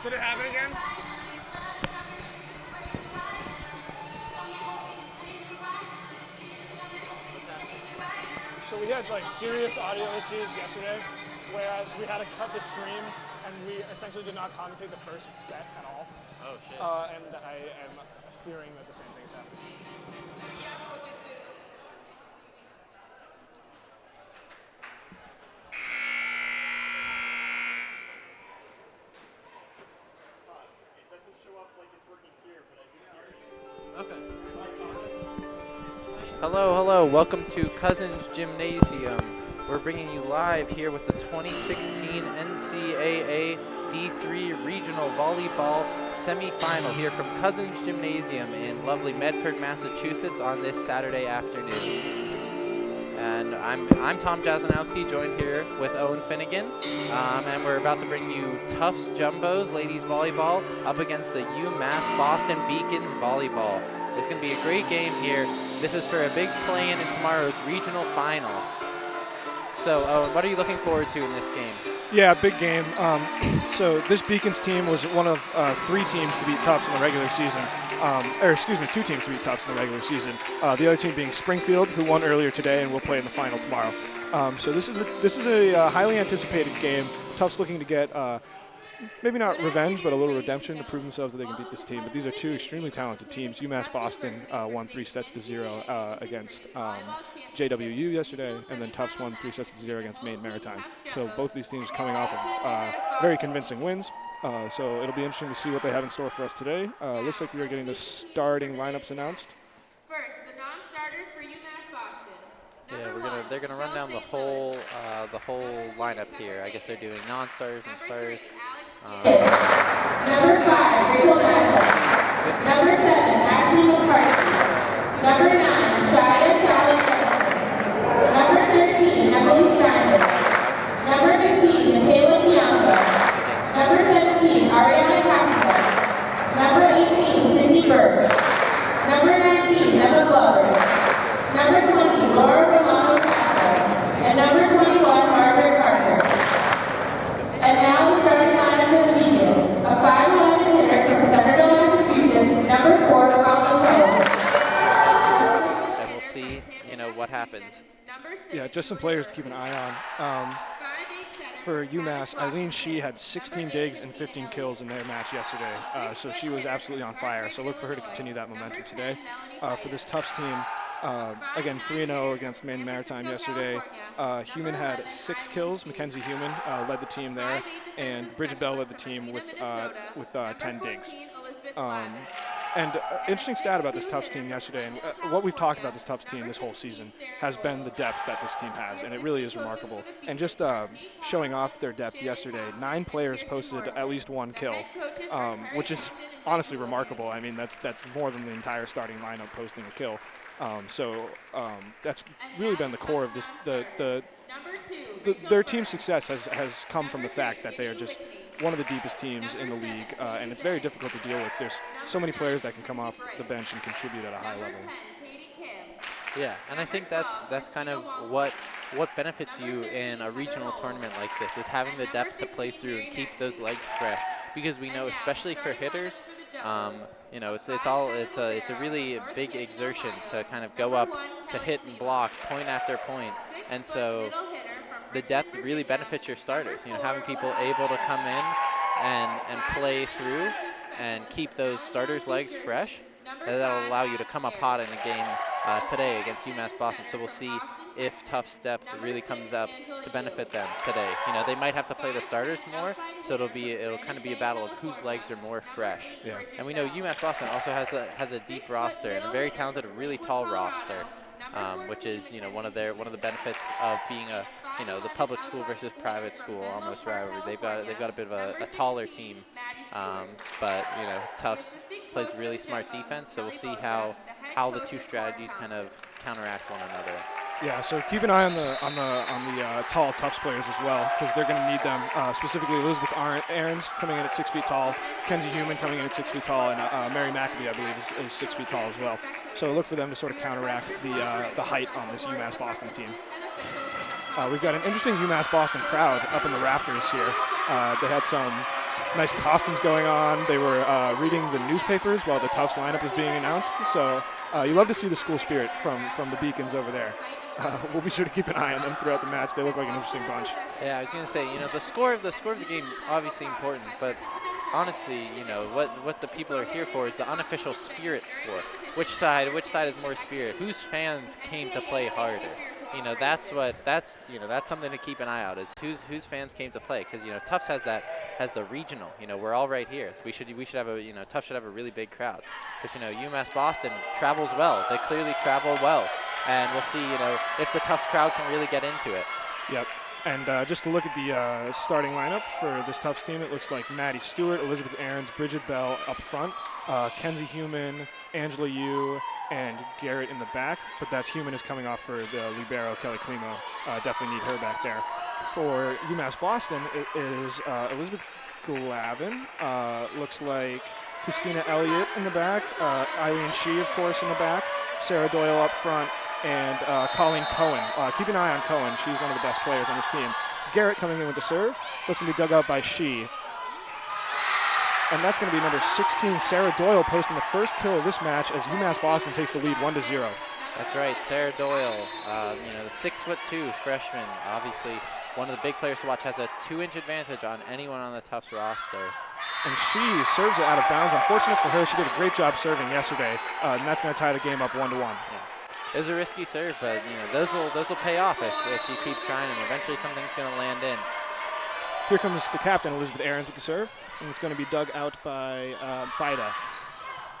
Did it happen again? So we had like serious audio issues yesterday, whereas we had to cut the stream and we essentially did not commentate the first set at all. Oh shit. And I am fearing that the same thing is happening. It doesn't show up like it's working here, but I do hear it. Okay. Hello. Welcome to Cousins Gymnasium. We're bringing you live here with the 2016 NCAA D3 Regional Volleyball Semifinal here from Cousins Gymnasium in lovely Medford, Massachusetts on this Saturday afternoon. And I'm Tom Jasanowski, joined here with Owen Finnegan, and we're about to bring you Tufts Jumbos ladies volleyball up against the UMass Boston Beacons volleyball. It's going to be a great game here. This is for a big play-in tomorrow's regional final. So, Owen, what are you looking forward to in this game? Yeah, big game. So this Beacons team was one of 3 teams to beat Tufts in the regular season. 2 teams to beat Tufts in the regular season. The other team being Springfield, who won earlier today and will play in the final tomorrow. So this is a highly anticipated game. Tufts looking to get maybe not revenge, but a little redemption to prove themselves that they can beat this team. But these are 2 extremely talented teams. UMass Boston won 3-0 against JWU yesterday, and then Tufts won 3-0 against Maine Maritime. So both these teams coming off of very convincing wins. So it'll be interesting to see what they have in store for us today. Looks like we are getting the starting lineups announced. First, the non-starters for UMass Boston. Yeah, they're gonna run down the whole lineup here. I guess they're doing non-starters and starters. Number 5, Rachel Maddox. Number 7, Ashley McCarthy. Number 9, Shia Charlie Carter. Number 13, Emily Steiner. Number 15, Michaela Bianca. Number 17, Ariana Castro. Number 18, Cindy Burke. Number 19, Emma Glover. Number 20, Laura Romano Castro. And number 21, Margaret Carter. And now the starting lineup for the Beacons. A 5'11" hitter from Centerville, Massachusetts, number 4, Colleen Rose. And we'll see, what happens. Yeah, just some players to keep an eye on. For UMass, Eileen Shee had 16 digs and 15 kills in their match yesterday, so she was absolutely on fire. So look for her to continue that momentum today. For this Tufts team, again 3-0 against Maine Maritime yesterday. Human had 6 kills. Mackenzie Human led the team there, and Bridget Bell led the team with 10 digs. And interesting stat about this Tufts team yesterday, and what we've talked about this Tufts team this whole season has been the depth that this team has, and it really is remarkable. And just showing off their depth yesterday, 9 players posted at least 1 kill, which is honestly remarkable. I mean, that's more than the entire starting lineup posting a kill. So that's really been the core of this. Their team's success has come from the fact that they are just one of the deepest teams in the league, and it's very difficult to deal with. There's so many players that can come off the bench and contribute at a high level. Yeah, and I think that's kind of what benefits you in a regional tournament like this, is having the depth to play through and keep those legs fresh. Because we know, especially for hitters, it's a really big exertion to kind of go up to hit and block point after point, and so the depth really benefits your starters. Having people able to come in and play through and keep those starters' legs fresh, that'll allow you to come up hot in a game today against UMass Boston. So we'll see if Tufts depth really comes up to benefit them today. They might have to play the starters more, so it'll kind of be a battle of whose legs are more fresh. Yeah. And we know UMass Boston also has a deep roster and a very talented, really tall roster, which is one of the benefits of being the public school versus private school almost rivalry. They've got a bit of a taller team, but Tufts plays really smart defense. So we'll see how the 2 strategies kind of counteract one another. Yeah, so keep an eye on the tall Tufts players as well, because they're going to need them. Specifically, Elizabeth Ahrens coming in at 6 feet tall, Kenzie Human coming in at 6 feet tall, and Mary McAbee, I believe, is 6 feet tall as well. So look for them to sort of counteract the height on this UMass Boston team. We've got an interesting UMass Boston crowd up in the rafters here. They had some nice costumes going on. They were reading the newspapers while the Tufts lineup was being announced. So you love to see the school spirit from the Beacons over there. We'll be sure to keep an eye on them throughout the match. They look like an interesting bunch. Yeah, I was going to say, the score of the game obviously important, but honestly, what the people are here for is the unofficial spirit score. Which side is more spirit? Whose fans came to play harder? That's something to keep an eye out, is whose fans came to play, because Tufts has the regional. We're all right here. We should have a Tufts should have a really big crowd, because UMass Boston travels well. They clearly travel well, and we'll see if the Tufts crowd can really get into it. Yep. And just to look at the starting lineup for this Tufts team, it looks like Maddie Stewart, Elizabeth Ahrens, Bridget Bell up front, Kenzie Human, Angela Yu, and Garrett in the back. But that's Human is coming off for the libero, Kelly Klimo. Definitely need her back there. For UMass Boston, it is Elizabeth Glavin. Looks like Christina Elliott in the back, Eileen Shee, of course, in the back, Sarah Doyle up front, and Colleen Cohen. Keep an eye on Cohen. She's one of the best players on this team. Garrett coming in with the serve. That's going to be dug out by Shee. And that's going to be number 16, Sarah Doyle, posting the first kill of this match as UMass Boston takes the lead 1-0. That's right, Sarah Doyle, the 6'2" freshman, obviously one of the big players to watch, has a 2-inch advantage on anyone on the Tufts roster. And she serves it out of bounds. Unfortunate for her, she did a great job serving yesterday, and that's going to tie the game up 1-1. Yeah. It was a risky serve, but those will pay off if you keep trying, and eventually something's going to land in. Here comes the captain, Elizabeth Ahrens, with the serve, and it's going to be dug out by Fida.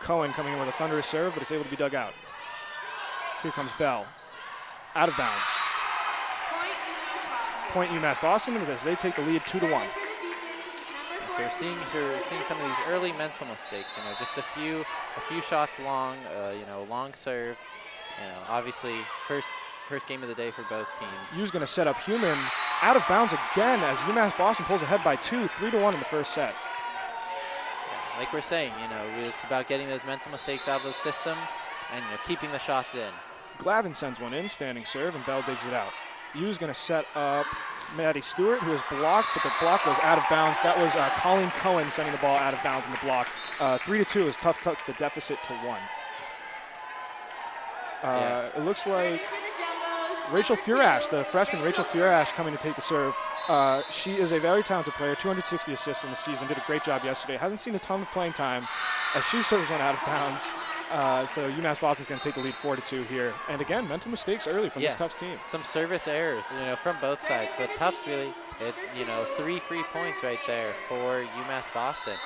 Cohen coming in with a thunderous serve, but it's able to be dug out. Here comes Bell, out of bounds. Point UMass Boston as they take the lead 2-1. So we're seeing some of these early mental mistakes. Just a few shots long. Long serve. Obviously first game of the day for both teams. Yu's going to set up Human out of bounds again as UMass Boston pulls ahead by 2, 3-1 in the first set. Yeah, like we're saying, it's about getting those mental mistakes out of the system and keeping the shots in. Glavin sends one in, standing serve, and Bell digs it out. Yu's going to set up Maddie Stewart, who is blocked, but the block goes out of bounds. That was Colleen Cohen sending the ball out of bounds in the block. 3-2 as Tufts cuts the deficit to 1. It looks like Rachel Furash, the freshman Rachel Furash, coming to take the serve. She is a very talented player, 260 assists in the season, did a great job yesterday. Hasn't seen a ton of playing time as she serves one out of bounds. So UMass Boston's going to take the lead 4-2 here. And again, mental mistakes early from this Tufts team. Some service errors, from both sides. But Tufts really, 3 free points right there for UMass Boston.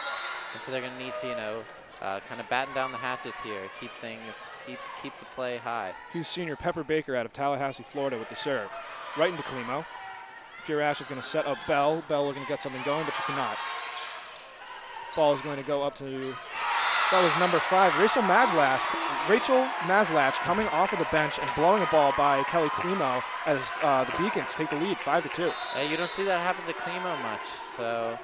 And so they're going to need to, kind of batten down the hatches here, keep the play high. He's senior Pepper Baker out of Tallahassee, Florida with the serve. Right into Klimo. Furash is going to set up Bell. Bell looking to get something going, but she cannot. Ball is going to go up to, that was number 5, Rachel Maslach coming off of the bench and blowing a ball by Kelly Klimo as the Beacons take the lead 5-2. Yeah, you don't see that happen to Klimo much, so.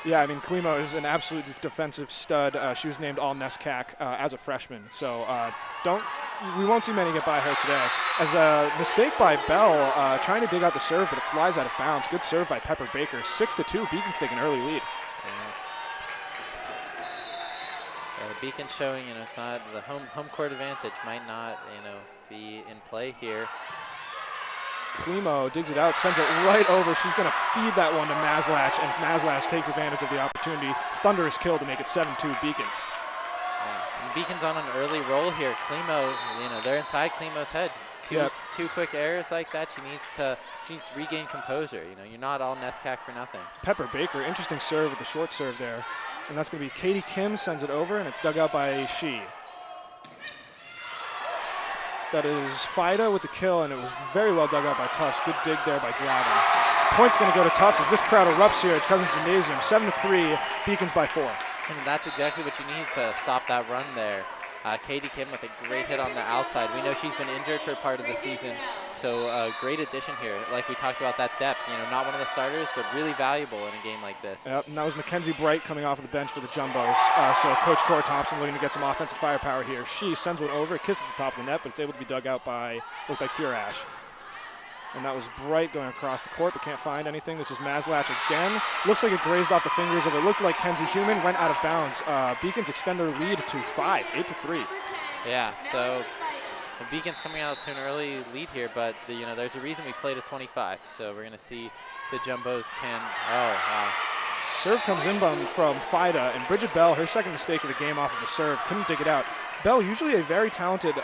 Yeah, I mean, Klimo is an absolute defensive stud. She was named All-NESCAC as a freshman, so we won't see many get by her today. As a mistake by Bell, trying to dig out the serve, but it flies out of bounds. Good serve by Pepper Baker. 6-2, Beacons take an early lead. Yeah, the Beacons showing, it's not the home court advantage might not, be in play here. Klimo digs it out, sends it right over. She's going to feed that one to Maslach, and Maslach takes advantage of the opportunity. Thunderous kill to make it 7-2 Beacons. Yeah. And Beacons on an early roll here. Klimo, they're inside Klimo's head. Two quick errors like that, she needs to regain composure. You're not all NESCAC for nothing. Pepper Baker, interesting serve with the short serve there. And that's going to be Katie Kim sends it over, and it's dug out by Shee. That is Fida with the kill, and it was very well dug out by Tufts. Good dig there by Glavin. Point's going to go to Tufts as this crowd erupts here at Cousins Gymnasium. 7-3, Beacons by 4. And that's exactly what you need to stop that run there. Katie Kim with a great hit on the outside. We know she's been injured for part of the season, so great addition here. Like we talked about, that depth, not one of the starters, but really valuable in a game like this. Yep, and that was Mackenzie Bright coming off of the bench for the Jumbos. So Coach Cora Thompson looking to get some offensive firepower here. She sends one over, kiss at the top of the net, but it's able to be dug out by, looked like Furash. And that was Bright going across the court, but can't find anything. This is Maslach again. Looks like it grazed off the fingers of it. Looked like Kenzie Human went out of bounds. Beacons extend their lead to 5, 8-3. Yeah, so the Beacons coming out to an early lead here, but there's a reason we played at 25. So we're going to see if the Jumbos can. Oh, wow. Serve comes in from Fida, and Bridget Bell, her second mistake of the game off of a serve, couldn't dig it out. Bell, usually a very talented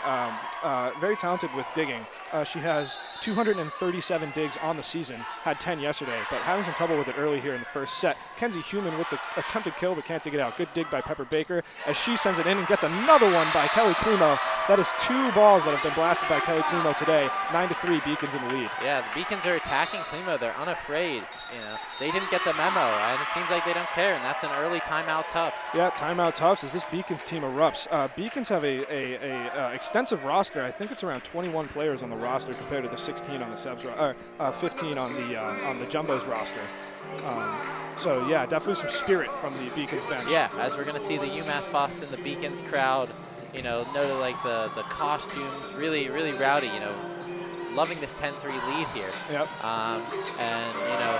with digging. She has 237 digs on the season, had 10 yesterday, but having some trouble with it early here in the first set. Kenzie Human with the attempted kill, but can't dig it out. Good dig by Pepper Baker as she sends it in and gets another one by Kelly Klimo. That is 2 balls that have been blasted by Kelly Klimo today. 9-3, Beacons in the lead. Yeah, the Beacons are attacking Klimo. They're unafraid. They didn't get the memo, and it seems like they don't care, and that's an early timeout Tufts. Yeah, timeout Tufts as this Beacons team erupts. Beacons have a extensive roster. I think it's around 21 players on the roster compared to the 16 on the Sebs, 15 on the Jumbos roster. So yeah, definitely some spirit from the Beacons bench. Yeah, as we're going to see the UMass Boston, the Beacons crowd, noted like the costumes, really rowdy. Loving this 10-3 lead here. Yep. And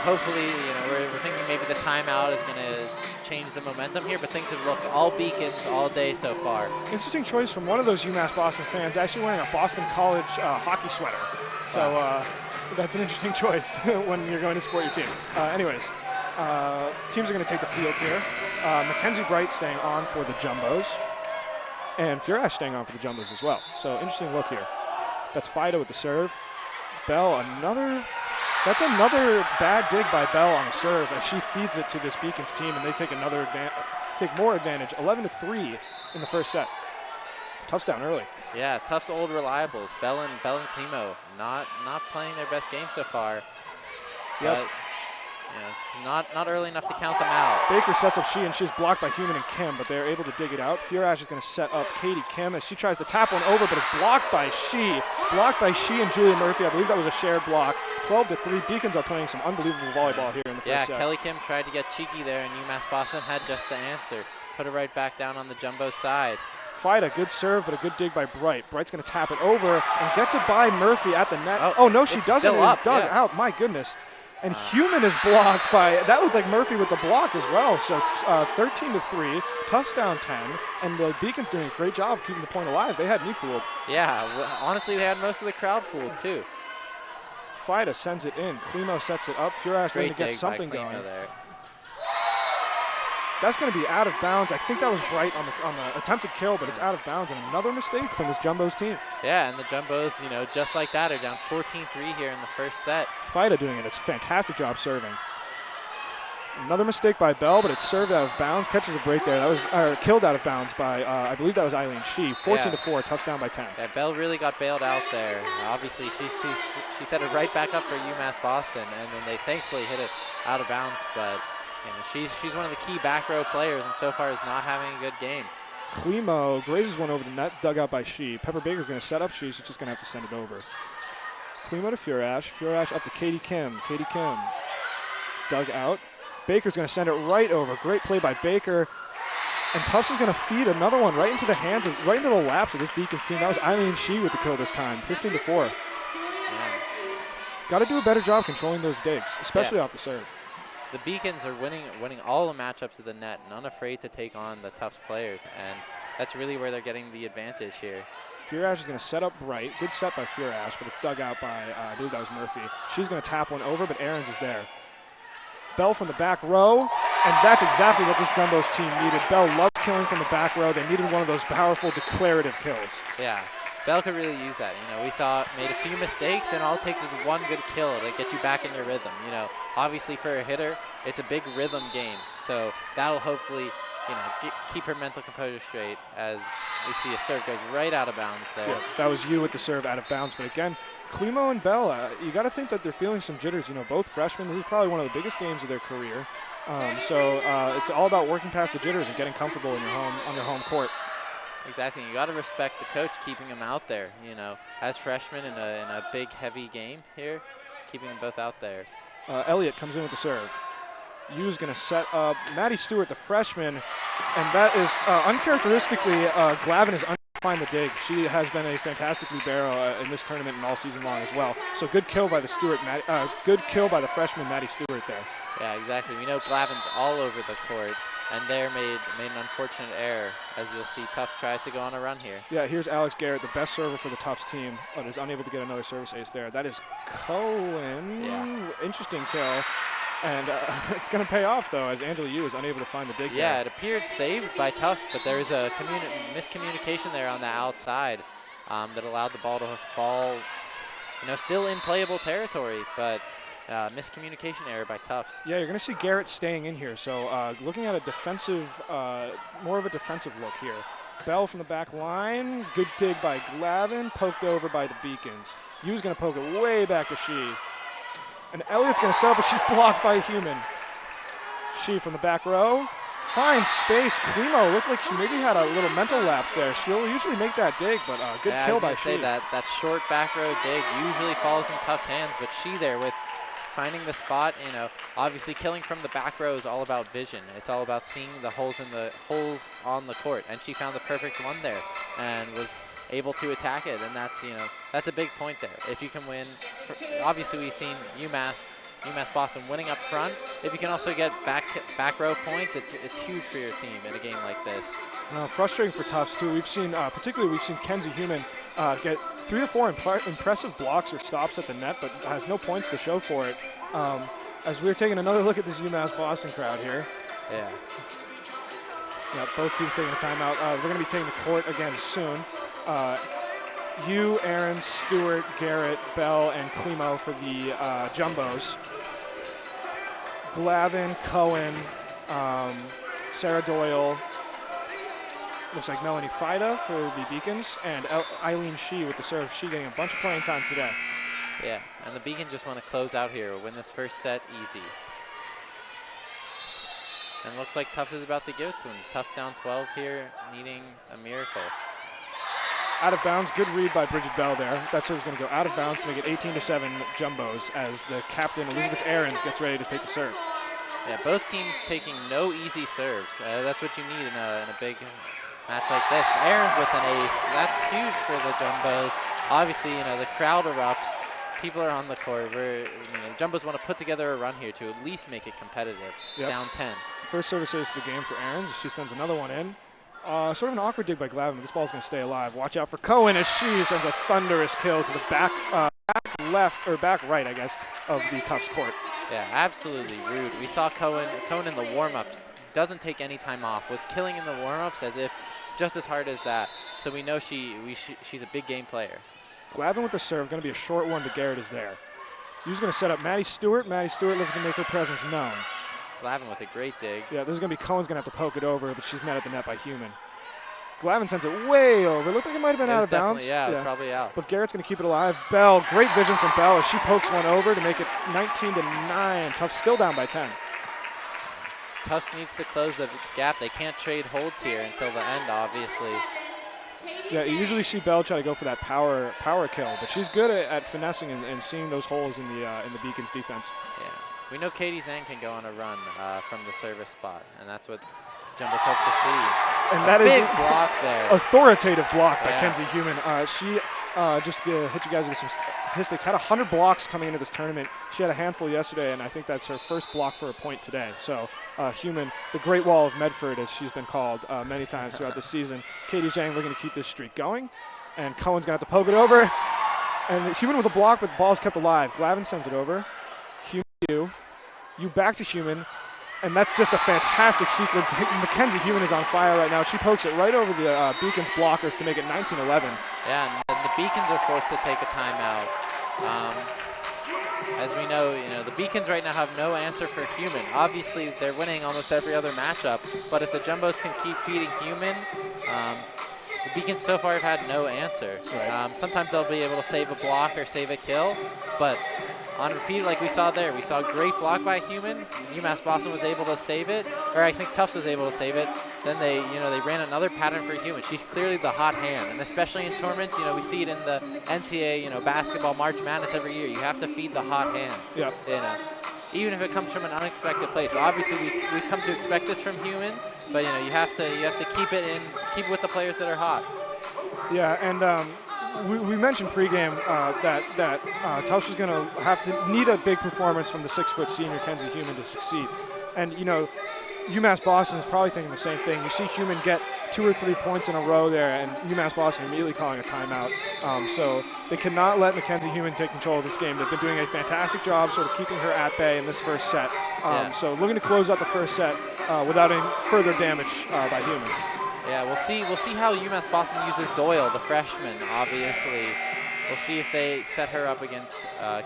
hopefully, we're thinking maybe the timeout is going to change the momentum here, but things have looked all Beacons all day so far. Interesting choice from one of those UMass Boston fans, actually wearing a Boston College hockey sweater. So that's an interesting choice when you're going to support your team. Anyways, teams are going to take the field here. Mackenzie Bright staying on for the Jumbos, and Furash staying on for the Jumbos as well. So interesting look here. That's Fido with the serve. Bell, that's another bad dig by Bell on the serve as she feeds it to this Beacons team, and they take more advantage. 11-3 in the first set. Tufts down early. Yeah, Tufts old reliables. Bell and Klimo not playing their best game so far. Yep. But, it's not early enough to count them out. Baker sets up She, and she's blocked by Human and Kim, but they're able to dig it out. Furash is going to set up Katie Kim as she tries to tap one over, but it's blocked by She. Blocked by She and Julia Murphy. I believe that was a shared block. 12-3. Beacons are playing some unbelievable volleyball here in the first set. Yeah, Kelly Kim tried to get cheeky there, and UMass Boston had just the answer. Put it right back down on the Jumbo side. Fight a good serve, but a good dig by Bright. Bright's going to tap it over and gets it by Murphy at the net. Oh no, she doesn't. It's dug out. My goodness. And Human is blocked by, that looked like Murphy with the block as well. So 13-3, Tufts down 10, and the Beacons doing a great job of keeping the point alive. They had me fooled. Yeah, honestly, they had most of the crowd fooled too. Fida sends it in. Klimo sets it up. Furash going to get something going. There. That's going to be out of bounds. I think that was Bright on the attempted kill, but it's out of bounds, and another mistake from this Jumbos team. Yeah, and the Jumbos, just like that, are down 14-3 here in the first set. Fida doing it. It's a fantastic job serving. Another mistake by Bell, but it's served out of bounds. Catches a break there. That was killed out of bounds by, I believe that was Eileen She. 14-4, touchdown by 10. Yeah, Bell really got bailed out there. Obviously, she set it right back up for UMass Boston, and then they thankfully hit it out of bounds, but she's one of the key back row players, and so far is not having a good game. Klimo grazes one over the net, dug out by She. Pepper Baker's going to set up She. She's just going to have to send it over. Klimo to Furash. Furash up to Katie Kim. Katie Kim dug out. Baker's going to send it right over. Great play by Baker. And Tufts is going to feed another one right into the hands of, right into the laps of this Beacons team. That was Eileen She with the kill this time. 15-4. Got to do a better job controlling those digs, especially off the serve. The Beacons are winning all the matchups at the net and unafraid to take on the Tufts players, and that's really where they're getting the advantage here. Furash is going to set up Bright. Good set by Furash, but it's dug out by, I believe that was Murphy. She's going to tap one over, but Aarons is there. Bell from the back row, and that's exactly what this Jumbos team needed. Bell loves killing from the back row. They needed one of those powerful declarative kills. Yeah, Bell could really use that. We saw made a few mistakes, and all it takes is one good kill to get you back in your rhythm. Obviously for a hitter, it's a big rhythm game, so that'll hopefully, keep her mental composure straight as we see a serve goes right out of bounds there. Yeah, that was you with the serve out of bounds, but again, Klimo and Bell, you got to think that they're feeling some jitters. Both freshmen. This is probably one of the biggest games of their career. So it's all about working past the jitters and getting comfortable on your home court. Exactly. You got to respect the coach keeping them out there. As freshmen in a big, heavy game here, keeping them both out there. Elliott comes in with the serve. Yu's going to set up Maddie Stewart, the freshman, and that is uncharacteristically, Glavin is find the dig. She has been a fantastic libero in this tournament and all season long as well. So good kill by the freshman Maddie Stewart there. Yeah, exactly. We know Glavin's all over the court, and there made an unfortunate error, as you'll see. Tufts tries to go on a run here. Yeah, here's Alex Garrett, the best server for the Tufts team, but is unable to get another service ace there. That is Cohen. Yeah. Interesting kill. And it's going to pay off, though, as Angela Yu is unable to find the dig Yeah, there. it appeared saved by Tufts, but there was a miscommunication there on the outside that allowed the ball to fall, still in playable territory, but miscommunication error by Tufts. Yeah, you're going to see Garrett staying in here. So looking at a defensive, more of a defensive look here. Bell from the back line. Good dig by Glavin. Poked over by the Beacons. Yu's going to poke it way back to She. And Elliott's going to set up, but she's blocked by Human. She from the back row. Fine space. Klimo looked like she maybe had a little mental lapse there. She'll usually make that dig, but good kill by She. That short back row dig usually falls in Tufts' hands, but She there with finding the spot. Obviously killing from the back row is all about vision. It's all about seeing the holes on the court, and she found the perfect one there and was able to attack it, and that's a big point there. If you can win, obviously we've seen UMass Boston winning up front. If you can also get back row points, it's huge for your team in a game like this. Frustrating for Tufts too. Particularly we've seen Kenzie Human get 3 or 4 impressive blocks or stops at the net, but has no points to show for it. As we're taking another look at this UMass Boston crowd here. Yeah. Yeah, both teams taking a timeout. We're going to be taking the court again soon. Aaron, Stewart, Garrett, Bell, and Klimo for the Jumbos. Glavin, Cohen, Sarah Doyle. Looks like Melanie Fida for the Beacons, and Eileen She with the serve. She getting a bunch of playing time today. Yeah, and the Beacons just want to close out here, win this first set easy. And looks like Tufts is about to give it to them. Tufts down 12 here, needing a miracle. Out of bounds, good read by Bridget Bell there. That serve is going to go out of bounds to make it 18-7 Jumbos as the captain, Elizabeth Ahrens, gets ready to take the serve. Yeah, both teams taking no easy serves. That's what you need in a big match like this. Ahrens with an ace. That's huge for the Jumbos. Obviously, the crowd erupts. People are on the court. Jumbos want to put together a run here to at least make it competitive. Yep. Down 10. First service ace of the game for Ahrens. She sends another one in. Sort of an awkward dig by Glavin, but this ball's going to stay alive. Watch out for Cohen as she sends a thunderous kill to the back right, I guess, of the Tufts court. Yeah, absolutely rude. We saw Cohen in the warm-ups. Doesn't take any time off. Was killing in the warm-ups as if just as hard as that. So we know she's a big game player. Glavin with the serve. Going to be a short one, but Garrett is there. He's going to set up Maddie Stewart. Maddie Stewart looking to make her presence known. Glavin with a great dig. Yeah, this is going to be Cohen's going to have to poke it over, but she's met at the net by Human. Glavin sends it way over. Looked like it might have been out of bounds. Yeah, it was probably out. But Garrett's going to keep it alive. Bell, great vision from Bell as she pokes one over to make it 19-9. Tufts still down by 10. Tufts needs to close the gap. They can't trade holds here until the end, obviously. Yeah, you usually see Bell try to go for that power kill, but she's good at finessing and seeing those holes in the Beacons defense. Yeah. We know Katie Zhang can go on a run from the service spot, and that's what Jumbos hope to see. And that big is a block there. Authoritative block by Kenzie Human. She just to hit you guys with some statistics, had 100 blocks coming into this tournament. She had a handful yesterday, and I think that's her first block for a point today. So Human, the Great Wall of Medford, as she's been called many times throughout the season. Katie Zhang looking to keep this streak going, and Cohen's going to have to poke it over. And Human with a block, but the ball is kept alive. Glavin sends it over. Human, you back to Human, and that's just a fantastic sequence. Mackenzie Human is on fire right now. She pokes it right over the Beacons blockers to make it 19-11. Yeah, and the Beacons are forced to take a timeout. As we know, the Beacons right now have no answer for Human. Obviously, they're winning almost every other matchup, but if the Jumbos can keep feeding Human, the Beacons so far have had no answer. Right. Sometimes they'll be able to save a block or save a kill, but on repeat, like we saw there, we saw a great block by Human. UMass Boston was able to save it, or I think Tufts was able to save it. Then they ran another pattern for Human. She's clearly the hot hand, and especially in tournaments, we see it in the NCAA, basketball March Madness every year. You have to feed the hot hand. Yep. Even if it comes from an unexpected place. Obviously, we've come to expect this from Human, but you have to keep it with the players that are hot. Yeah, and we mentioned pregame that Tufts was going to have to need a big performance from the 6-foot senior Kenzie Human to succeed. And, you know, UMass Boston is probably thinking the same thing. You see Human get 2 or 3 points in a row there, and UMass Boston immediately calling a timeout. So they cannot let Mackenzie Human take control of this game. They've been doing a fantastic job sort of keeping her at bay in this first set. So looking to close out the first set without any further damage by Human. Yeah, we'll see how UMass Boston uses Doyle, the freshman, obviously. We'll see if they set her up against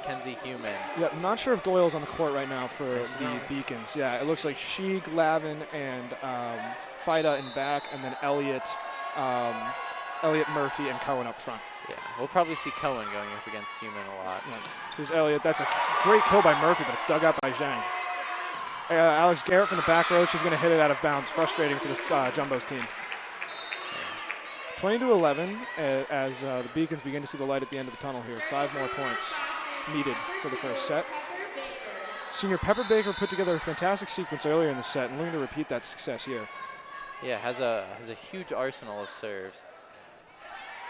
Kenzie Human. Yeah, I'm not sure if Doyle's on the court right now for the Beacons. Yeah, it looks like she, Glavin, and Fida in back, and then Elliott, Murphy, and Cohen up front. Yeah, we'll probably see Cohen going up against Human a lot. Yeah. Here's Elliott. That's a great kill by Murphy, but it's dug out by Zhang. Alex Garrett from the back row. She's going to hit it out of bounds. Frustrating for this Jumbo's team. 20-11 as the Beacons begin to see the light at the end of the tunnel here. 5 more points needed for the first set. Senior Pepper Baker put together a fantastic sequence earlier in the set and looking to repeat that success here. Yeah, has a huge arsenal of serves.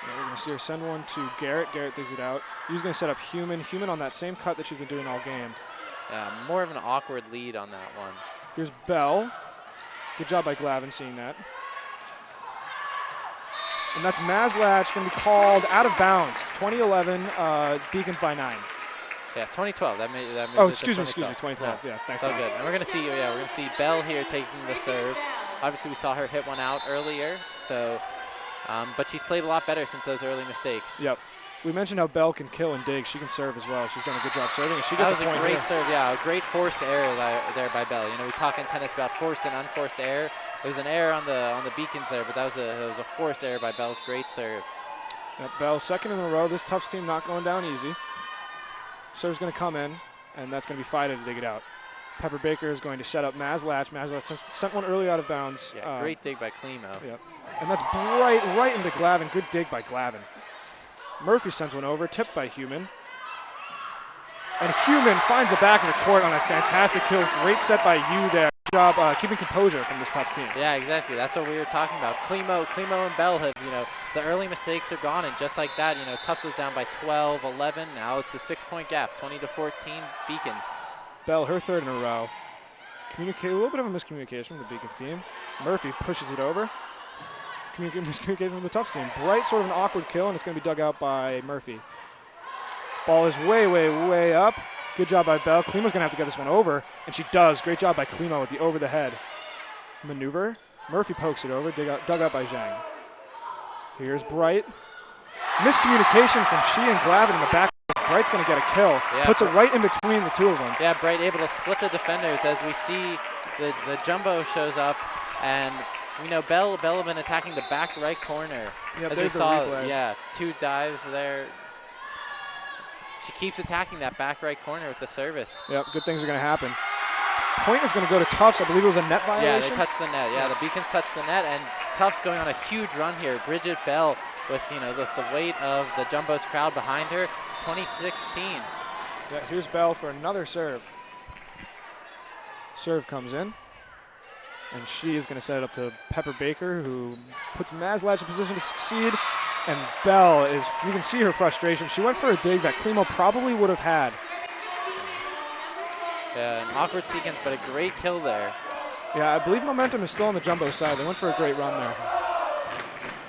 Yeah, we're going to see her send one to Garrett. Garrett digs it out. He's going to set up Human. Human on that same cut that she's been doing all game. Yeah, more of an awkward lead on that one. Here's Bell. Good job by Glavin seeing that. And that's Maslach going to be called out of bounds. 2011, Beacons by 9. Yeah, 2012. That made oh, excuse me, 2012. Yeah, thanks. So good. And we're going to see Bell here taking the serve. Obviously, we saw her hit one out earlier. So, but she's played a lot better since those early mistakes. Yep. We mentioned how Bell can kill and dig. She can serve as well. She's done a good job serving. And she gets that was a point great here. serve. Yeah, a great forced error there by Bell. You know, we talk in tennis about forced and unforced error. There was an error on the Beacons there, but that was a forced error by Bell's great serve. Yep, Bell second in a row. This Tufts team not going down easy. Serve's going to come in, and that's going to be Fida to dig it out. Pepper Baker is going to set up Maslach. Maslach sent one early out of bounds. Yeah, great dig by Klimo. Yep. And that's right into Glavin. Good dig by Glavin. Murphy sends one over, tipped by Human. And Human finds the back of the court on a fantastic kill. Great set by you there. Good job keeping composure from this Tufts team. Yeah, exactly. That's what we were talking about. Klimo and Bell have, you know, the early mistakes are gone, and just like that, you know, Tufts was down by 12, 11. Now it's a 6-point gap, 20-14 Beacons. Bell, her third in a row. A little bit of a miscommunication from the Beacons team. Murphy pushes it over. Miscommunication from the Tufts team. Bright, sort of an awkward kill, and it's going to be dug out by Murphy. Ball is way up. Good job by Bell. Klimo's going to have to get this one over, and she does. Great job by Klimo with the over-the-head maneuver. Murphy pokes it over, dug out by Zhang. Here's Bright. Miscommunication from she and Glavin in the back. Bright's going to get a kill. Yeah, puts it right in between the two of them. Yeah, Bright able to split the defenders as we see the Jumbo shows up, and we know Bell have been attacking the back right corner. Yep, as we saw, yeah, 2 dives there. She keeps attacking that back right corner with the service. Yep, good things are going to happen. Point is going to go to Tufts. I believe it was a net violation. Yeah, they touched the net. Yeah, the Beacons touched the net, and Tufts going on a huge run here. Bridget Bell with, you know, the weight of the Jumbo's crowd behind her. 2016. Yeah, here's Bell for another serve. Serve comes in, and she is going to set it up to Pepper Baker, who puts Maslach in position to succeed. And Bell is, you can see her frustration. She went for a dig that Klimo probably would have had. Yeah, an awkward sequence, but a great kill there. Yeah, I believe momentum is still on the Jumbo side. They went for a great run there.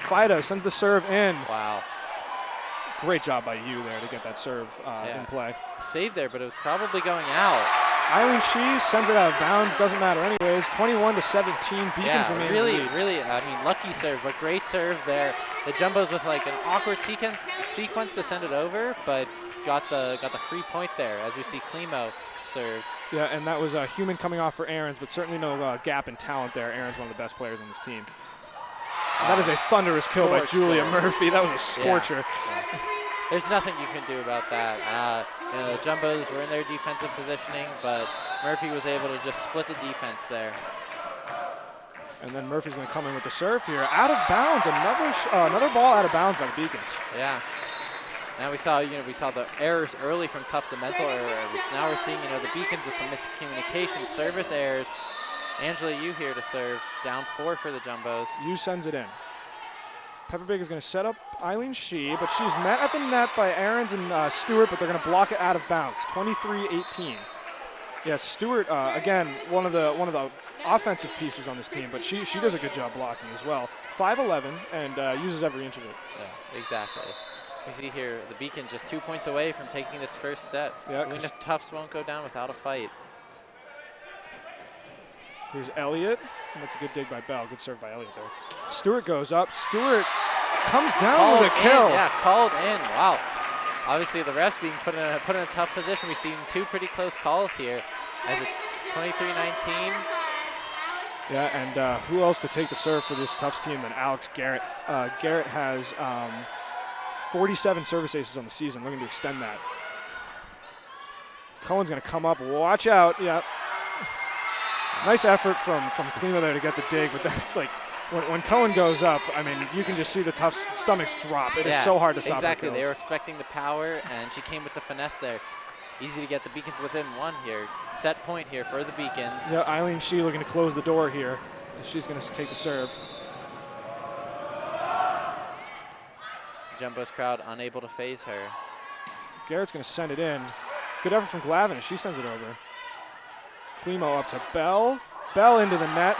Fida sends the serve in. Wow. Great job by you there to get that serve in play. Save there, but it was probably going out. Eileen Shee sends it out of bounds. Doesn't matter anyways. 21-17. Beacons remain really, in the lead. really, I mean, lucky serve, but great serve there. The Jumbos with like an awkward sequence to send it over, but got the free point there as we see Klimo serve. Yeah, and that was Human coming off for Aarons, but certainly no gap in talent there. Aarons, one of the best players on this team. That is a thunderous kill by Julia Murphy. That was a scorcher. Yeah. There's nothing you can do about that. You know, the Jumbos were in their defensive positioning, but Murphy was able to just split the defense there. And then Murphy's going to come in with the serve here. Out of bounds. Another ball out of bounds by the Beacons. Yeah. Now we saw the errors early from Tufts, the mental errors. Now we're seeing, the Beacons with some miscommunication, service errors. Angela Yu here to serve, down 4 for the Jumbos. Yu sends it in. Pepper Baker's going to set up Eileen Shee, but she's met at the net by Aarons and Stewart, but they're going to block it out of bounds. 23-18. Yeah, Stewart, again, one of the offensive pieces on this team, but she does a good job blocking as well. 5'11", and uses every inch of it. Yeah, exactly. We see here the Beacon just 2 points away from taking this first set. Yeah, I mean, if Tufts won't go down without a fight. Here's Elliott. That's a good dig by Bell. Good serve by Elliott there. Stewart goes up. Stewart comes down with a kill. Yeah, called in. Wow. Obviously, the refs being put in a tough position. We've seen two pretty close calls here, as it's 23-19. Yeah, and who else to take the serve for this Tufts team than Alex Garrett? Garrett has 47 service aces on the season, looking to extend that. Cohen's going to come up. Watch out. Yeah. Nice effort from Klima there to get the dig, but that's like when Cohen goes up, I mean, you can just see the Tufts stomachs drop. It is so hard to stop. Exactly. They were expecting the power, and she came with the finesse there. Easy to get the Beacons within one here. Set point here for the Beacons. Yeah, Eileen Shee looking to close the door here. She's going to take the serve. Jumbo's crowd unable to phase her. Garrett's going to send it in. Good effort from Glavin as she sends it over. Klimo up to Bell. Bell into the net.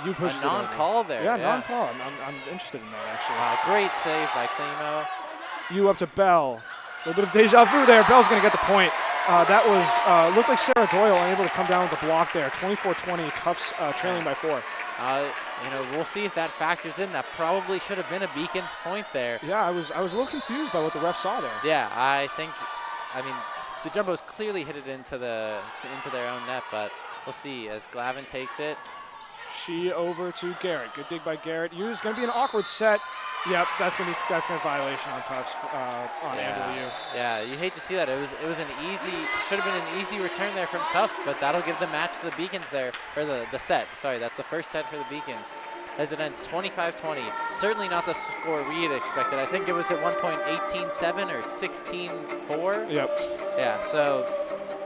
You pushed a non-call there. Yeah, non-call. I'm interested in that, actually. Great save by Klimo. You up to Bell. A little bit of deja vu there. Bell's going to get the point. That was looked like Sarah Doyle unable to come down with the block there. 24-20, Tufts trailing by 4. You know, we'll see if that factors in. That probably should have been a Beacons point there. Yeah, I was a little confused by what the ref saw there. Yeah, I mean, the Jumbos clearly hit it into their own net, but we'll see as Glavin takes it. She over to Garrett. Good dig by Garrett. It's going to be an awkward set. Yep, that's gonna be violation on Tufts on AW. Yeah, you hate to see that. It was an easy, should have been an easy return there from Tufts, but that'll give the match to the Beacons there, or the set. Sorry, that's the first set for the Beacons. As it ends 25-20. Certainly not the score we had expected. I think it was at one point 18-7 or 16-4. Yep. Yeah, so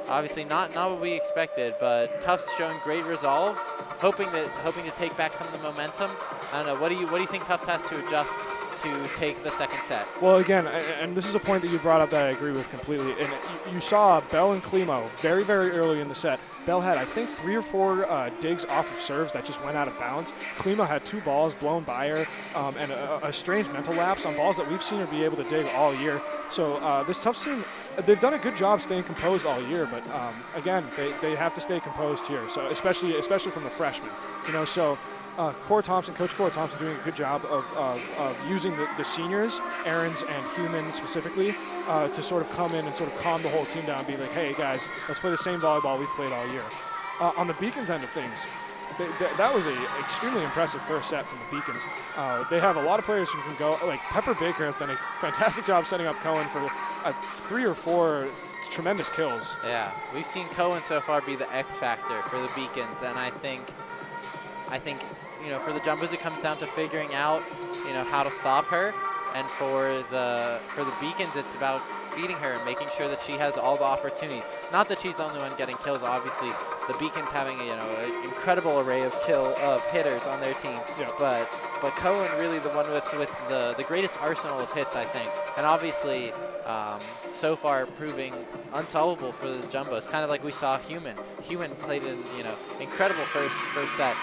obviously not what we expected, but Tufts showing great resolve, hoping to take back some of the momentum. I don't know. What do you think Tufts has to adjust to take the second set? Well, again, and this is a point that you brought up that I agree with completely. And you saw Bell and Klimo very, very early in the set. Bell had, I think, 3 or 4 digs off of serves that just went out of bounds. Klimo had 2 balls blown by her and a strange mental lapse on balls that we've seen her be able to dig all year. So this Tufts team, they've done a good job staying composed all year, but again, they have to stay composed here. So especially from the freshmen, So Coach Cora Thompson doing a good job of using the seniors, Aarons and Human specifically, to sort of come in and sort of calm the whole team down and be like, hey guys, let's play the same volleyball we've played all year. On the Beacons end of things, that was an extremely impressive first set from the Beacons. They have a lot of players who can go, like Pepper Baker has done a fantastic job setting up Cohen for 3 or 4 tremendous kills. Yeah, we've seen Cohen so far be the X factor for the Beacons, and I think for the Jumbos it comes down to figuring out how to stop her, and for the Beacons it's about feeding her and making sure that she has all the opportunities. Not that she's the only one getting kills. Obviously, the Beacons having an incredible array of hitters on their team. Yep. But Cohen really the one with the greatest arsenal of hits, I think, and obviously so far proving unsolvable for the Jumbos. Kind of like we saw Human. Human played an incredible first set.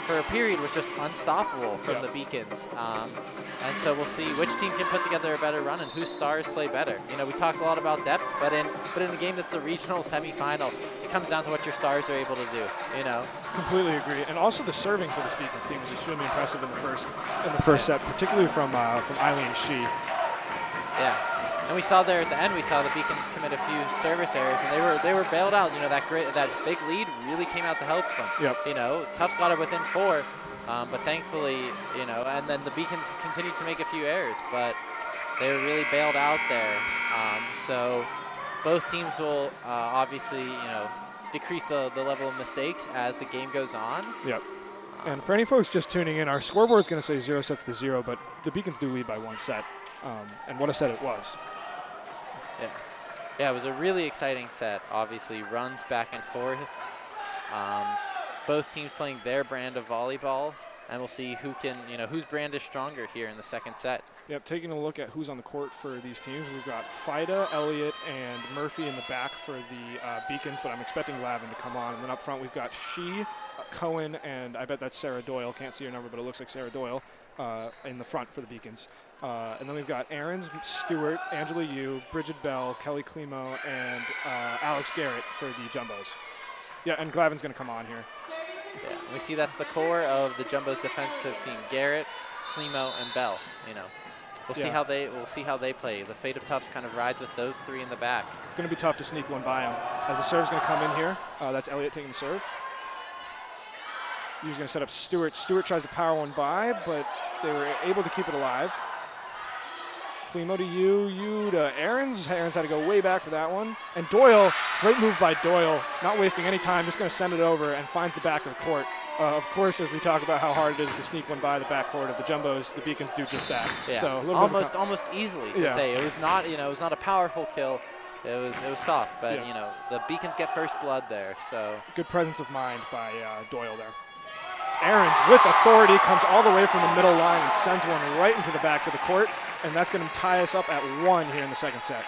For a period was just unstoppable from the Beacons. And so we'll see which team can put together a better run and whose stars play better. We talked a lot about depth, but in a game that's a regional semifinal, it comes down to what your stars are able to do, Completely agree. And also the serving for this Beacons team was extremely impressive in the first set, particularly from Eileen Shee. Yeah. And we saw there at the end, the Beacons commit a few service errors, and they were bailed out. That big lead really came out to help them. Yep. Tufts got it within 4, but thankfully, and then the Beacons continued to make a few errors, but they were really bailed out there. So both teams will obviously, decrease the level of mistakes as the game goes on. Yep. And for any folks just tuning in, our scoreboard is going to say 0-0, but the Beacons do lead by 1 set. And what a set it was. Yeah, it was a really exciting set. Obviously, runs back and forth. Both teams playing their brand of volleyball. and we'll see who can, whose brand is stronger here in the second set. Yep, taking a look at who's on the court for these teams, we've got Fida, Elliott, and Murphy in the back for the Beacons, but I'm expecting Lavin to come on. And then up front, we've got She, Cohen, and I bet that's Sarah Doyle. Can't see her number, but it looks like Sarah Doyle in the front for the Beacons. And then we've got Aarons, Stewart, Angela Yu, Bridget Bell, Kelly Klimo, and Alex Garrett for the Jumbos. Yeah, and Glavin's going to come on here. Yeah, we see that's the core of the Jumbos defensive team: Garrett, Klimo, and Bell. We'll see how they play. The fate of Tufts kind of rides with those three in the back. Going to be tough to sneak one by him. As the serve's going to come in here, that's Elliott taking the serve. He was going to set up Stewart. Stewart tries to power one by, but they were able to keep it alive. Klimo to Yu to Aarons. Aarons had to go way back for that one. And Doyle, great move by Doyle, not wasting any time, just going to send it over and finds the back of the court. Of course, as we talk about how hard it is to sneak one by the backcourt of the Jumbos, the Beacons do just that. Yeah, so almost easily to say. It was not, it was not a powerful kill. It was soft, but the Beacons get first blood there. So good presence of mind by Doyle there. Aarons, with authority, comes all the way from the middle line and sends one right into the back of the court, and that's going to tie us up at 1 here in the second set.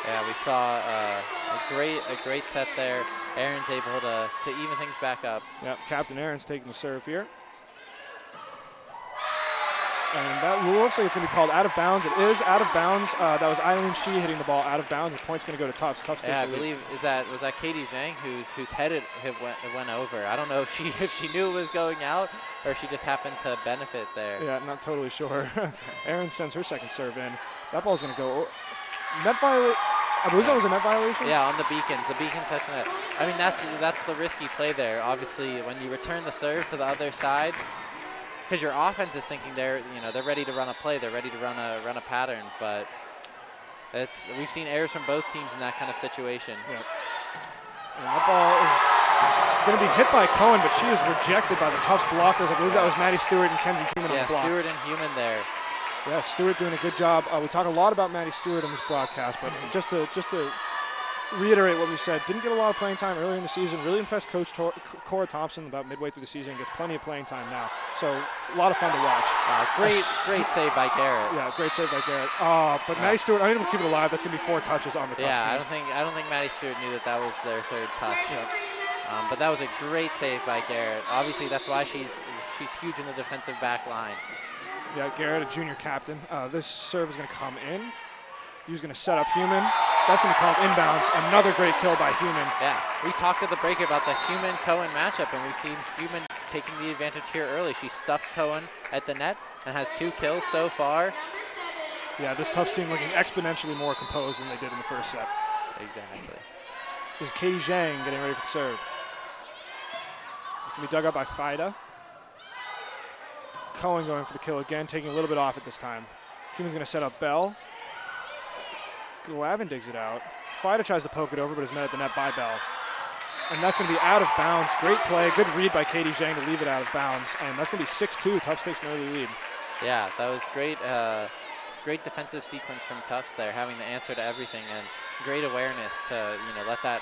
Yeah, we saw a great set there. Aaron's able to even things back up. Yep, Captain Aaron's taking the serve here. And that looks like it's going to be called out of bounds. It is out of bounds. That was Eileen Shi hitting the ball out of bounds. The point's going to go to Tufts. Tufts takes the lead. I believe was that Katie Zhang whose head it went over. I don't know if she knew it was going out or if she just happened to benefit there. Yeah, not totally sure. Aaron sends her second serve in. That ball's going to go net violation. I believe that was a net violation. Yeah, on the Beacons. The Beacons touching it. I mean, that's the risky play there. Obviously, when you return the serve to the other side, because your offense is thinking they're ready to run a play, they're ready to run a pattern, but we've seen errors from both teams in that kind of situation. Yep. And that ball is going to be hit by Cohen, but she is rejected by the Tufts blockers. I believe that was Maddie Stewart and Kenzie Human on the block. Yeah, Stewart and Human there. Yeah, Stewart doing a good job. We talk a lot about Maddie Stewart in this broadcast, but just to reiterate what we said, didn't get a lot of playing time earlier in the season. Really impressed Coach Cora Thompson about midway through the season. Gets plenty of playing time now. So a lot of fun to watch. Great save by Garrett. Yeah, great save by Garrett. But Maddie Stewart, unable to keep it alive. That's going to be 4 touches on the Tufts team. I don't think Maddie Stewart knew that was their third touch. Yeah. But that was a great save by Garrett. Obviously, that's why she's huge in the defensive back line. Yeah, Garrett, a junior captain. This serve is going to come in. He's going to set up Human. That's going to come inbounds. Another great kill by Human. Yeah, we talked at the break about the Human-Cohen matchup, and we've seen Human taking the advantage here early. She stuffed Cohen at the net and has 2 kills so far. Yeah, this Tufts team looking exponentially more composed than they did in the first set. Exactly. This is Katie Zhang getting ready for the serve. It's going to be dug up by Fida. Cohen going for the kill again, taking a little bit off it this time. Human's going to set up Bell. Glavin digs it out. Fida tries to poke it over, but is met at the net by Bell. And that's going to be out of bounds. Great play. Good read by Katie Zhang to leave it out of bounds. And that's going to be 6-2. Tufts takes an early lead. Yeah, that was great. Great defensive sequence from Tufts there, having the answer to everything, and great awareness to let that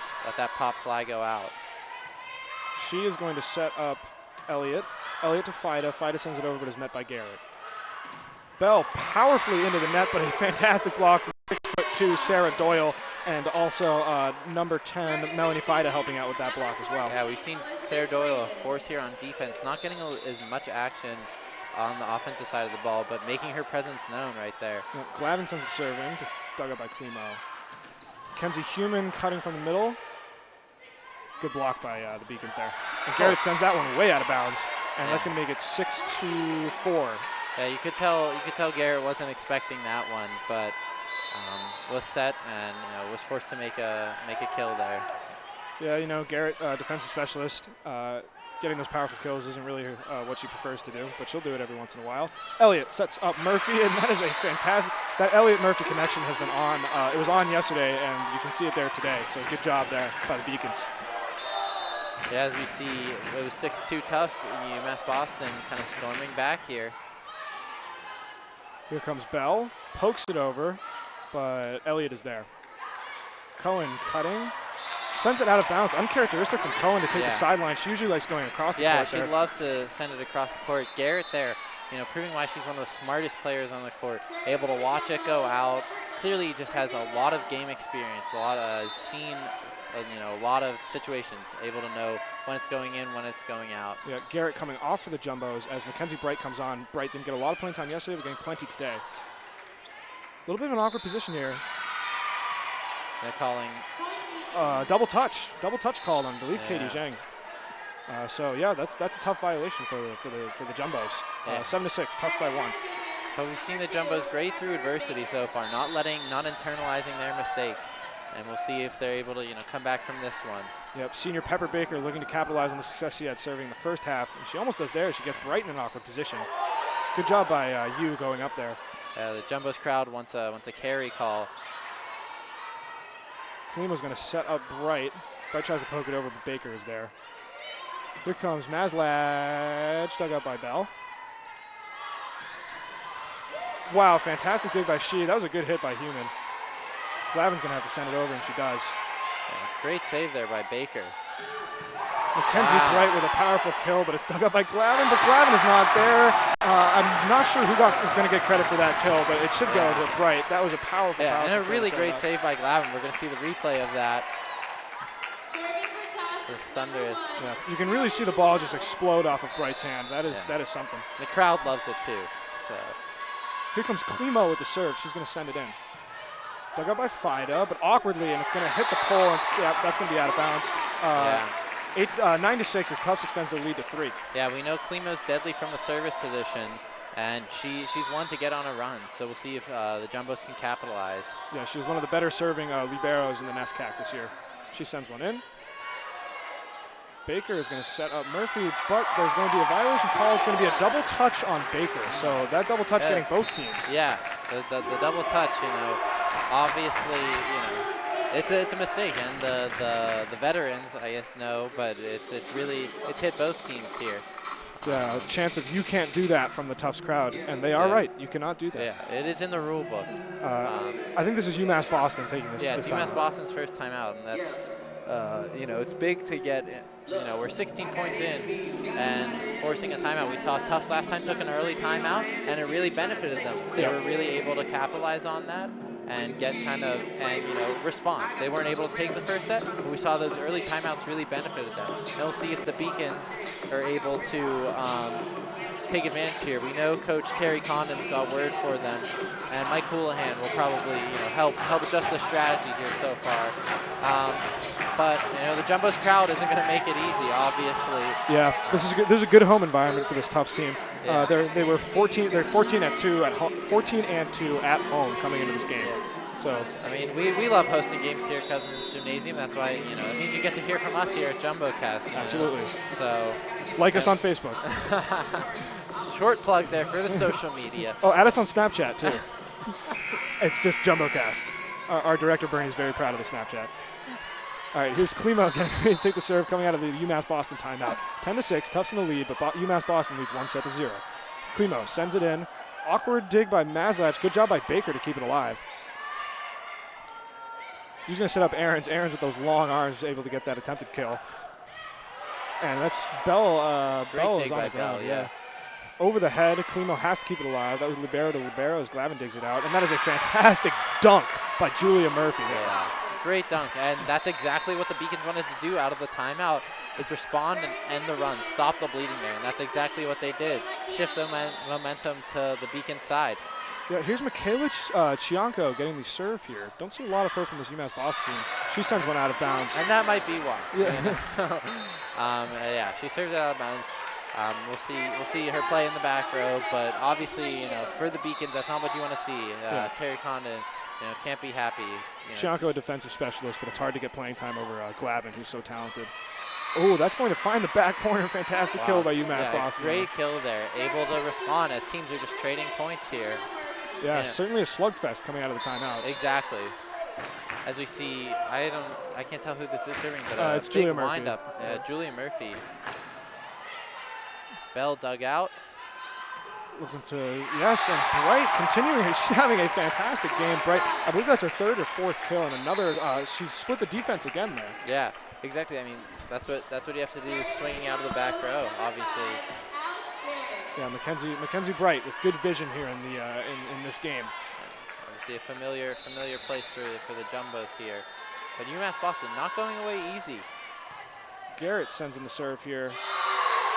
pop fly go out. She is going to set up Elliott. Elliott to Fida. Fida sends it over, but is met by Garrett. Bell powerfully into the net, but a fantastic block from 6'2" Sarah Doyle, and also number 10 Melanie Fida helping out with that block as well. Yeah, we've seen Sarah Doyle a force here on defense, not getting as much action on the offensive side of the ball, but making her presence known right there. Yeah, Glavin sends it serving, dug up by Klimo. Kenzie Human cutting from the middle. Good block by the Beacons there. And Garrett sends that one way out of bounds, and that's going to make it 6-4. Yeah, you could tell Garrett wasn't expecting that one, but was set and was forced to make a kill there. Yeah, Garrett, defensive specialist, getting those powerful kills isn't really what she prefers to do, but she'll do it every once in a while. Elliott sets up Murphy, and that is a fantastic. That Elliott-Murphy connection has been on. It was on yesterday, and you can see it there today. So good job there by the Beacons. Yeah, as we see, it was 6-2 Tufts. UMass Boston kind of storming back here. Here comes Bell, pokes it over, but Elliott is there. Cohen cutting, Sends it out of bounds. Uncharacteristic from Cohen to take the sideline. She usually likes going across the court. Yeah, she loves to send it across the court. Garrett there, proving why she's one of the smartest players on the court. Able to watch it go out. Clearly just has a lot of game experience, a lot of seen, a lot of situations. Able to know when it's going in, when it's going out. Yeah, Garrett coming off for the Jumbos as Mackenzie Bright comes on. Bright didn't get a lot of playing time yesterday, but getting plenty today. A little bit of an awkward position here. They're calling double touch called on, I believe, Katie Zhang. So yeah, that's a tough violation for the Jumbos. 7-6, Tufts by 1. But we've seen the Jumbos grade through adversity so far, not internalizing their mistakes, and we'll see if they're able to come back from this one. Yep, senior Pepper Baker looking to capitalize on the success she had serving the first half, and she almost does there. She gets Bright in an awkward position. Good job by Yu going up there. The Jumbos crowd wants a carry call. Klima's going to set up Bright. Bright tries to poke it over, but Baker is there. Here comes Maslach, dug out by Bell. Wow, fantastic dig by Shi. That was a good hit by Human. Glavin's going to have to send it over, and she does. Yeah, great save there by Baker. Mackenzie Bright with a powerful kill, but it's dug up by Glavin, but Glavin is not there. I'm not sure who is going to get credit for that kill, but it should go to Bright. That was a powerful and a really great save by Glavin. We're going to see the replay of that. This thunderous. Yeah, you can really see the ball just explode off of Bright's hand. That is something. The crowd loves it too. So here comes Klimo with the serve. She's going to send it in. Dug up by Fida, but awkwardly, and it's going to hit the pole, and that's going to be out of bounds. 9-6 as Tufts extends their lead to 3. Yeah, we know Klimo's deadly from the service position, and she's one to get on a run. So we'll see if the Jumbos can capitalize. Yeah, she was one of the better serving liberos in the NESCAC this year. She sends one in. Baker is going to set up Murphy, but there's going to be a violation call. It's going to be a double touch on Baker. So that double touch getting both teams. Yeah, the double touch, obviously, it's a mistake, and the veterans, I guess, know, but it's hit both teams here. Yeah, chance of you can't do that from the Tufts crowd, and they are right. You cannot do that. Yeah, it is in the rule book. I think this is UMass Boston taking this. Yeah, it's UMass Boston's first time out, and that's it's big to get. We're 16 points in and forcing a timeout. We saw Tufts last time took an early timeout, and it really benefited them. They were really able to capitalize on that and get respond. They weren't able to take the first set, but we saw those early timeouts really benefited them. And we'll see if the Beacons are able to take advantage here. We know Coach Terry Condon's got word for them, and Mike Houlihan will probably help adjust the strategy here so far. But the Jumbos crowd isn't going to make it easy, obviously. Yeah, this is a good home environment for this Tufts team. Yeah. They're 14 and 2 at home, 14 and 2 at home coming into this game. So I mean, we love hosting games here at Cousins Gymnasium. That's why it means you get to hear from us here at JumboCast. Absolutely. So like us on Facebook. Short plug there for the social media. Oh, add us on Snapchat too. It's just JumboCast. Our director Bernie is very proud of the Snapchat. All right, here's Klimo getting to take the serve coming out of the UMass Boston timeout. 10-6, Tufts in the lead, but UMass Boston leads 1-0. Klimo sends it in. Awkward dig by Maslach. Good job by Baker to keep it alive. He's going to set up Ahrens. Ahrens with those long arms is able to get that attempted kill. And that's Bell. Bell is on the ground. Yeah. Over the head, Klimo has to keep it alive. That was libero to libero as Glavin digs it out. And that is a fantastic dunk by Julia Murphy there. Yeah. Great dunk, and that's exactly what the Beacons wanted to do out of the timeout, is respond and end the run, stop the bleeding there, and that's exactly what they did. Shift the momentum to the Beacon side. Yeah, here's Michaela Chianco getting the serve here. Don't see a lot of her from this UMass Boston team. She sends one out of bounds. And that might be why. Yeah. She served it out of bounds. We'll see her play in the back row, but obviously, for the Beacons, that's not what you want to see. Terry Condon, can't be happy. Chianco, a defensive specialist, but it's hard to get playing time over Glavin, who's so talented. Oh, that's going to find the back corner. Fantastic kill by UMass Boston. Great kill there. Able to respond as teams are just trading points here. Yeah, certainly a slugfest coming out of the timeout. Exactly. As we see, I can't tell who this is serving, but it's big Julia Murphy. windup. Julia Murphy. Bell dug out. looking to, yes, and Bright continuing. She's having a fantastic game. Bright, I believe that's her 3rd or 4th kill, and another, she split the defense again there. Yeah, exactly. I mean, that's what you have to do, swinging out of the back row, obviously. Yeah, Mackenzie Bright with good vision here in the in this game. Obviously a familiar place for the Jumbos here. But UMass Boston not going away easy. Garrett sends in the serve here.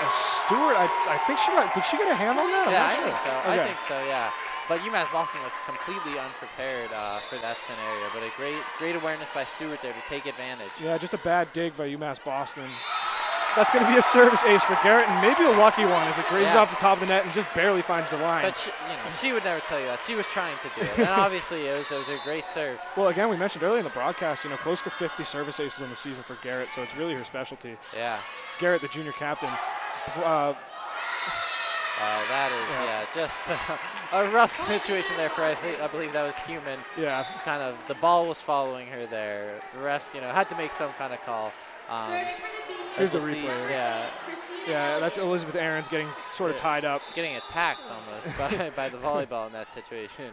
And Stewart, I think did she get a hand on that? Yeah, I'm not I think sure. so. Okay. I think so, yeah. But UMass Boston looked completely unprepared for that scenario. But a great awareness by Stewart there to take advantage. Yeah, just a bad dig by UMass Boston. That's going to be a service ace for Garrett, and maybe a lucky one as it grazes off the top of the net and just barely finds the line. But she would never tell you that. She was trying to do it, and obviously it was a great serve. Well, again, we mentioned earlier in the broadcast, close to 50 service aces on the season for Garrett, so it's really her specialty. Yeah. Garrett, the junior captain. That is, just a rough situation there for, I believe that was human. Yeah. Kind of, the ball was following her there. The refs, had to make some kind of call. Here's the replay. Yeah, that's Elizabeth Aarons getting sort of tied up. Getting attacked almost by the volleyball in that situation.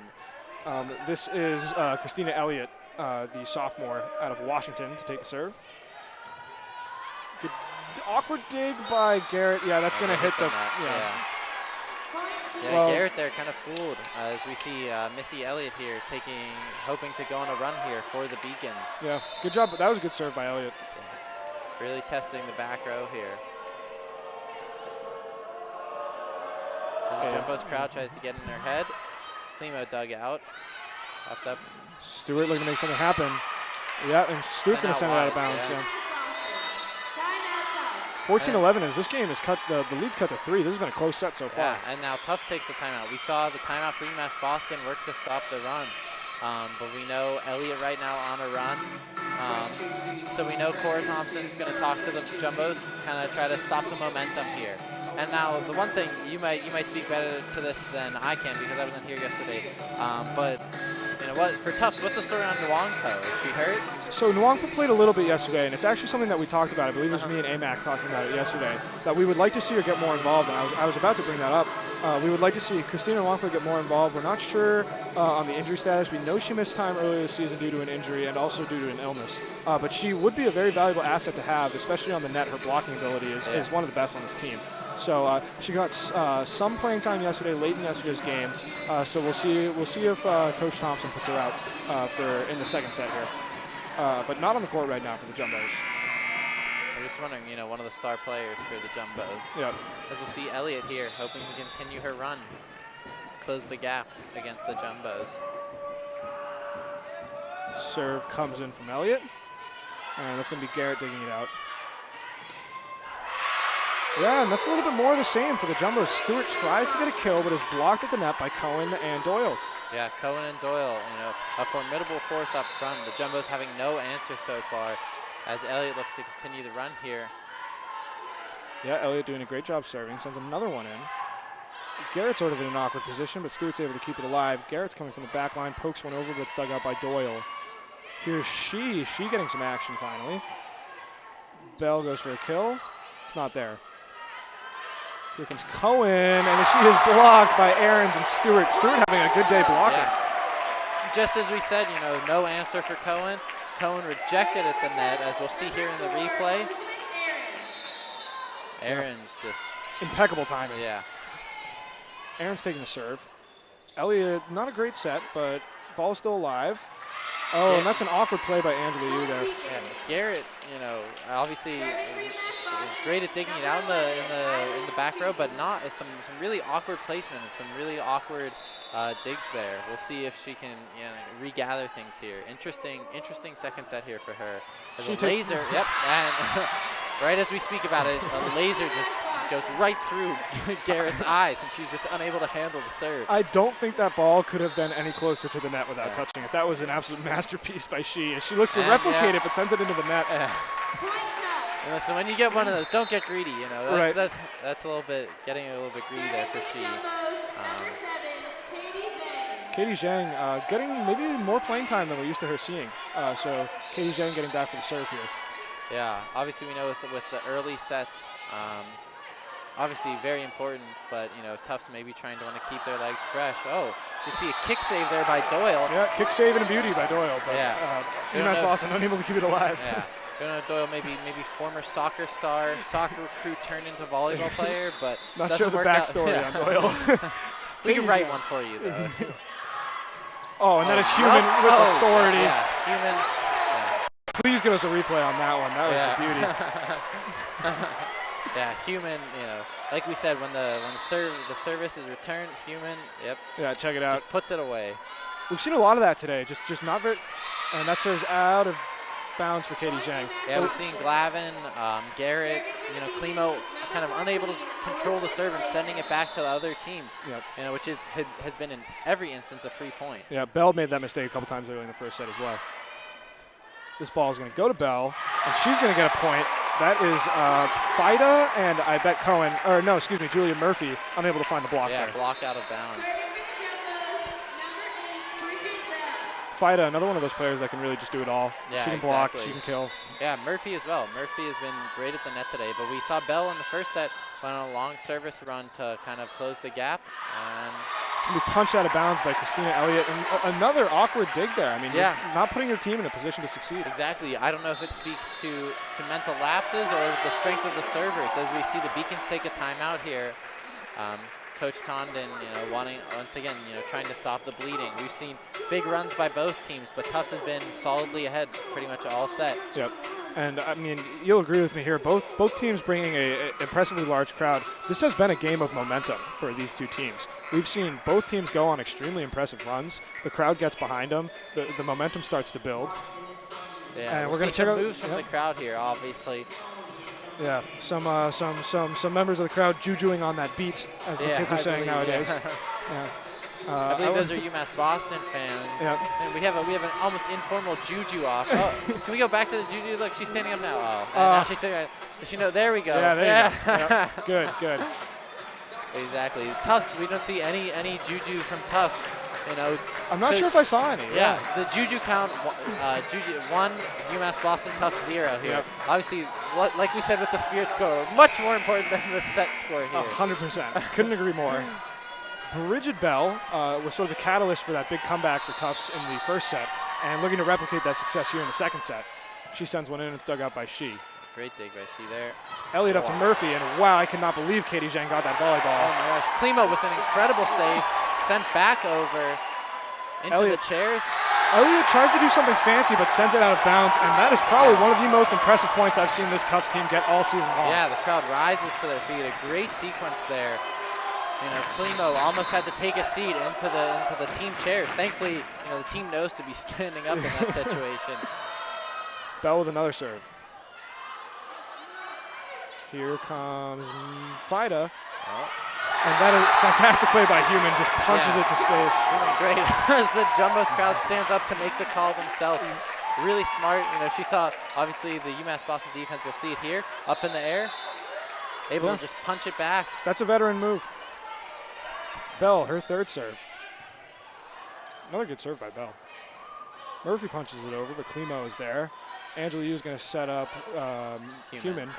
This is Christina Elliott, the sophomore out of Washington, to take the serve. Good, awkward dig by Garrett. Yeah, that's going to hit the. Yeah, Garrett there kind of fooled as we see Missy Elliott here hoping to go on a run here for the Beacons. Yeah, good job. That was a good serve by Elliott. Really testing the back row here. As the Jumbos crowd tries to get in her head. Klimo dug out. Popped up. Stewart looking to make something happen. Yeah, and Stewart's going to send it out of bounds. Yeah. 14-11 as this game is cut. The lead's cut to 3. This has been a close set so far. Yeah, and now Tufts takes the timeout. We saw the timeout for UMass Boston work to stop the run. But we know Elliott right now on a run. So we know Cora Thompson's going to talk to the Jumbos, kind of try to stop the momentum here. And now the one thing, you might speak better to this than I can because I wasn't here yesterday. But you know what, for Tufts, what's the story on Nwangpo? Is she hurt? So Nwangpo played a little bit yesterday, and it's actually something that we talked about. I believe it was me and AMAC talking about it yesterday, that we would like to see her get more involved, and I was about to bring that up. We would like to see Christina Nwangpo get more involved. We're not sure on the injury status. We know she missed time earlier this season due to an injury and also due to an illness. But she would be a very valuable asset to have, especially on the net. Her blocking ability is one of the best on this team. So she got some playing time yesterday, late in yesterday's game. So we'll see if Coach Thompson puts her out in the second set here. But not on the court right now for the Jumbos. I'm just wondering, one of the star players for the Jumbos. Yeah. As we'll see Elliott here, hoping to continue her run, close the gap against the Jumbos. Serve comes in from Elliott, and that's going to be Garrett digging it out. Yeah, and that's a little bit more of the same for the Jumbos. Stewart tries to get a kill, but is blocked at the net by Cohen and Doyle. Yeah, Cohen and Doyle, a formidable force up front. The Jumbos having no answer so far as Elliott looks to continue the run here. Yeah, Elliott doing a great job serving, sends another one in. Garrett's sort of in an awkward position, but Stewart's able to keep it alive. Garrett's coming from the back line, pokes one over, but it's dug out by Doyle. Here's she getting some action finally. Bell goes for a kill. It's not there. Here comes Cohen, and she is blocked by Aarons and Stewart. Stewart having a good day blocking. Yeah. Just as we said, no answer for Cohen. Cohen rejected at the net, as we'll see here in the replay. Aarons just... impeccable timing. Yeah. Aarons taking the serve. Elliott, not a great set, but ball is still alive. Oh, and that's an awkward play by Angela Yu there. Yeah, Garrett, obviously great at digging it out in the back row, but not some really awkward placement and some really awkward digs there. We'll see if she can regather things here. Interesting second set here for her. There's a laser, yep, and right as we speak about it, a laser just goes right through Garrett's eyes, and she's just unable to handle the serve. I don't think that ball could have been any closer to the net without touching it. That was an absolute masterpiece by she. She looks to replicate it, but sends it into the net. So when you get one of those, don't get greedy. Right. That's a little bit getting a little bit greedy there for she. Katie Zhang getting maybe more playing time than we're used to her seeing. So Katie Zhang getting back for the serve here. Yeah, obviously we know with the early sets, obviously very important, but, you know, Tufts maybe trying to want to keep their legs fresh. Oh, so you see a kick save there by Doyle. Yeah, kick save and a beauty by Doyle. But UMass Boston unable to keep it alive. Yeah. Don't know, Doyle maybe former soccer star, soccer recruit turned into volleyball player, but not doesn't sure the work backstory out. on Doyle. We can write one for you, though. Oh, and that is Human with authority. Yeah, Human. Please give us a replay on that one. That was a beauty. Yeah, Human, you know, like we said, when the service is returned, Human, yep. Yeah, check it out. Just puts it away. We've seen a lot of that today. Just not very, and that serves out of bounds for Katie Zhang. Yeah, we've seen Glavin, Garrett, you know, Klimo kind of unable to control the serve and sending it back to the other team. Yep. You know, which has been in every instance a free point. Yeah, Bell made that mistake a couple times early in the first set as well. This ball is going to go to Bell, and she's going to get a point. That is Fida and I bet Cohen, or no, excuse me, Julia Murphy, unable to find the block there. Yeah, block out of bounds. Fida, another one of those players that can really just do it all. Yeah, she can block, exactly. she can kill. Yeah, Murphy as well. Murphy has been great at the net today, but we saw Bell in the first set went on a long service run to kind of close the gap. And it's going to be punched out of bounds by Christina Elliott. And another awkward dig there. I mean, yeah, you're not putting your team in a position to succeed. Exactly. I don't know if it speaks to mental lapses or the strength of the servers. As we see the Beacons take a timeout here. Coach Tondon, you know, wanting, once again, you know, trying to stop the bleeding. We've seen big runs by both teams, but Tufts has been solidly ahead pretty much all set. Yep. And, I mean, you'll agree with me here. Both teams bringing an impressively large crowd. This has been a game of momentum for these two teams. We've seen both teams go on extremely impressive runs. The crowd gets behind them. The momentum starts to build. Yeah, and we'll we're going to see check some out moves from the crowd here, obviously. Yeah, some members of the crowd jujuing on that beat, as the kids are saying nowadays. Yeah. Yeah. I believe those are UMass Boston fans. Yeah. And we have an almost informal juju off. Oh, can we go back to the juju? Look, she's standing up now. Oh, and now she's standing up. Does she know? There we go. Yeah, there you go. Yep. Good, good. Exactly. Tufts, we don't see any juju from Tufts. You know, I'm not sure if I saw any. Yeah, the juju count, juju 1, UMass Boston, Tufts 0 here. Yep. Obviously, like we said with the Spirit score, much more important than the set score here. 100%. Couldn't agree more. Bridget Bell was sort of the catalyst for that big comeback for Tufts in the first set, and looking to replicate that success here in the second set. She sends one in, and it's dug out by She. Great dig by She there. Elliott up to Murphy, and wow, I cannot believe Katie Zhang got that volleyball. Oh my gosh, Klimo with an incredible save, sent back over into Elliott. the chairs. Elliott tries to do something fancy, but sends it out of bounds, and that is probably one of the most impressive points I've seen this Tufts team get all season long. Yeah, the crowd rises to their feet. A great sequence there. You know, Klimo almost had to take a seat into the team chairs. Thankfully, you know, the team knows to be standing up in that situation. Bell with another serve. Here comes Fida. Oh. And that is a fantastic play by Human, just punches it to space. Doing great as the Jumbo's crowd stands up to make the call themselves. Really smart. You know, she saw, obviously, the UMass Boston defense. We'll see it here, up in the air. Able to just punch it back. That's a veteran move. Bell, her third serve. Another good serve by Bell. Murphy punches it over, but Klimo is there. Angela Yu is going to set up Human. Yeah.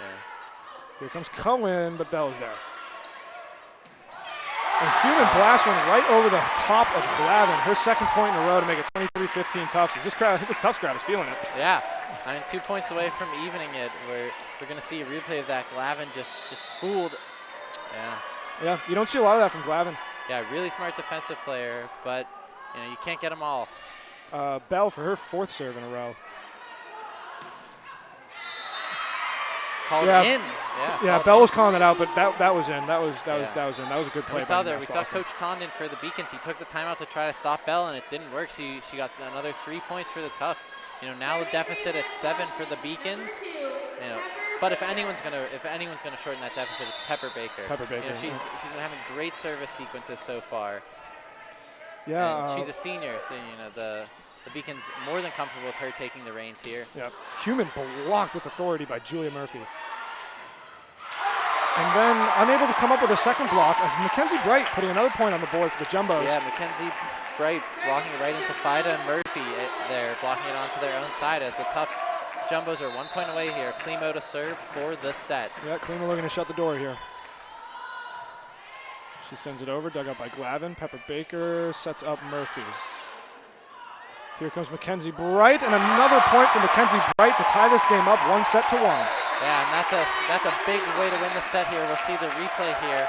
Here comes Cohen, but Bell is there. And Human blasts one right over the top of Glavin. Her second point in a row to make it 23-15 Tufts. This Tufts crowd is feeling it. Yeah, I mean, 2 points away from evening it. We're going to see a replay of that. Glavin just fooled. Yeah. Yeah, you don't see a lot of that from Glavin. Yeah, really smart defensive player, but you know, you can't get them all. Bell for her fourth serve in a row. Called in. Yeah, Bell was calling it out, but that was in. That was in. That was a good play. We saw there. We saw Coach Tondon for the Beacons. He took the timeout to try to stop Bell, and it didn't work. She got another 3 points for the Tufts. You know, now the deficit at 7 for the Beacons. You know, but if anyone's gonna shorten that deficit, it's Pepper Baker. Pepper Baker. You know, she's been having great service sequences so far. Yeah. And she's a senior, so you know the Beacons more than comfortable with her taking the reins here. Yeah. Human blocked with authority by Julia Murphy. And then unable to come up with a second block as Mackenzie Bright putting another point on the board for the Jumbos. Yeah, Mackenzie Bright blocking it right into Fida and Murphy there, blocking it onto their own side as the Tufts Jumbos are 1 point away here. Klimo to serve for the set. Yeah, Klimo looking to shut the door here. She sends it over, dug up by Glavin. Pepper Baker sets up Murphy. Here comes Mackenzie Bright, and another point for Mackenzie Bright to tie this game up 1-1. Yeah, and that's a big way to win the set here. We'll see the replay here.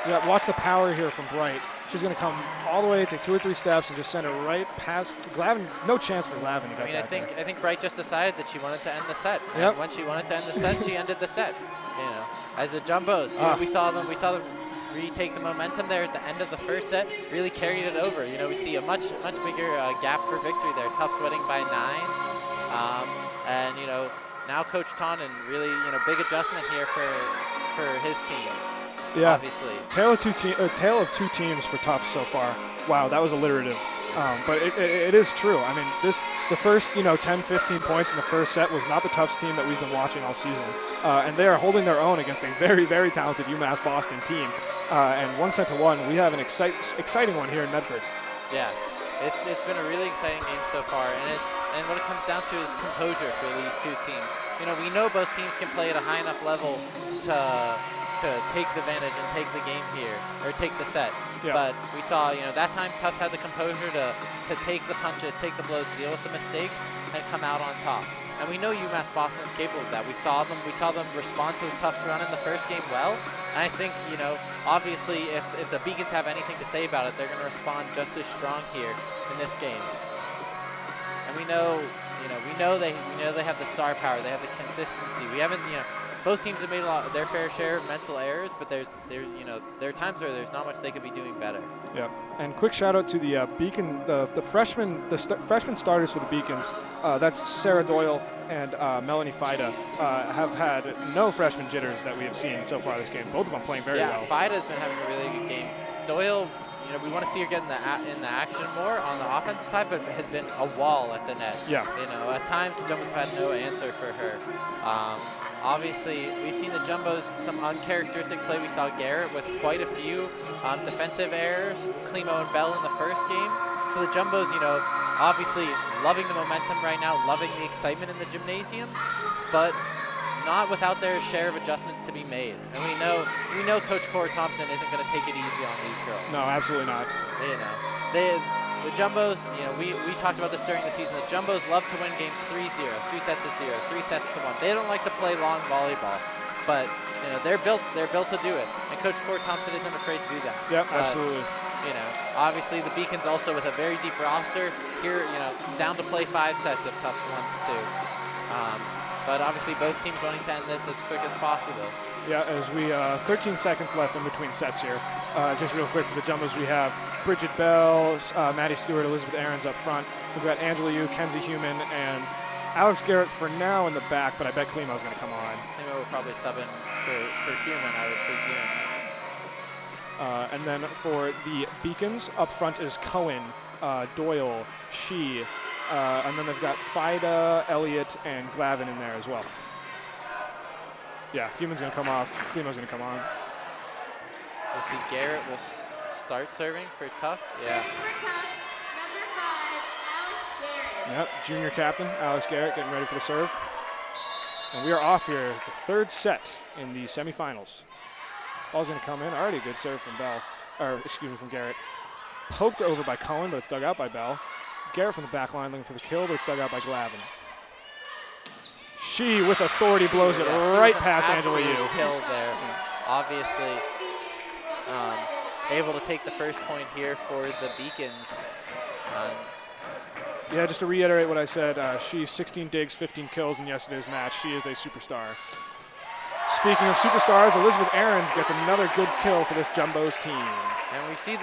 Yeah, watch the power here from Bright. She's going to come all the way, take 2 or 3 steps, and just send it right past Glavin. No chance for Glavin to get I think Bright just decided that she wanted to end the set. Yep. And when she wanted to end the set, she ended the set. You know, as the Jumbos, we saw them retake the momentum there at the end of the first set. Really carried it over. You know, we see a much bigger gap for victory there. Tufts winning by 9, and you know, now Coach Tonnen really, you know, big adjustment here for his team. Yeah, obviously. Tale of two teams for Tufts so far. Wow, that was alliterative. But it is true. I mean, the first 10, 15 points in the first set was not the Tufts team that we've been watching all season. And they are holding their own against a very, very talented UMass Boston team. And 1-1, we have an exciting one here in Medford. Yeah, it's been a really exciting game so far. And what it comes down to is composure for these two teams. You know, we know both teams can play at a high enough level to take the advantage and take the game here, or take the set. Yeah. But we saw, you know, that time Tufts had the composure to take the punches, take the blows, deal with the mistakes, and come out on top. And we know UMass Boston is capable of that. We saw them respond to the Tufts run in the first game well. And I think, you know, obviously if the Beacons have anything to say about it, they're going to respond just as strong here in this game. And we know they have the star power, they have the consistency. We haven't, you know, both teams have made their fair share of mental errors, but there are times where there's not much they could be doing better. Yeah, and quick shout out to the Beacon, the freshman starters for the Beacons. That's Sarah Doyle and Melanie Fida. Have had no freshman jitters that we have seen so far this game. Both of them playing very well. Yeah, Fida's been having a really good game. Doyle, you know, we want to see her get in the action more on the offensive side, but has been a wall at the net. Yeah. You know, at times the Jumbos have had no answer for her. Obviously, we've seen the Jumbos some uncharacteristic play. We saw Garrett with quite a few defensive errors, Klimo and Bell in the first game. So the Jumbos, you know, obviously loving the momentum right now, loving the excitement in the gymnasium, but not without their share of adjustments to be made. And we know Coach Cora Thompson isn't going to take it easy on these girls. No, absolutely not. You know, the Jumbos, you know, we talked about this during the season. The Jumbos love to win games 3-0, 3 sets to 0, 3 sets to 1. They don't like to play long volleyball, but you know, they're built to do it. And Coach Cora Thompson isn't afraid to do that. Yep, absolutely. You know, obviously the Beacons also with a very deep roster here, you know, down to play 5 sets if Tufts wants to. But obviously both teams wanting to end this as quick as possible. Yeah, as we 13 seconds left in between sets here. Just real quick for the Jumbos, we have Bridget Bell, Maddie Stewart, Elizabeth Ahrens up front. We've got Angela Yu, Kenzie Human, and Alex Garrett for now in the back, but I bet Klimo's going to come on. Klimo will probably sub in for Human, I would presume. And then for the Beacons, up front is Cohen, Doyle, She, and then they've got Fida, Elliott, and Glavin in there as well. Yeah, Human's going to come off. Klimo's going to come on. We'll see Garrett will start serving for Tufts. Yeah. Yep, junior captain, Alex Garrett, getting ready for the serve. And we are off here, the third set in the semifinals. Ball's going to come in. Already a good serve from from Garrett. Poked over by Cohen, but it's dug out by Bell. Garrett from the back line looking for the kill, but it's dug out by Glavin. She, with authority, blows it right past Angela Yu. Kill there. Obviously, able to take the first point here for the Beacons. Yeah, just to reiterate what I said, she's 16 digs, 15 kills in yesterday's match. She is a superstar. Speaking of superstars, Elizabeth Ahrens gets another good kill for this Jumbos team. And we've seen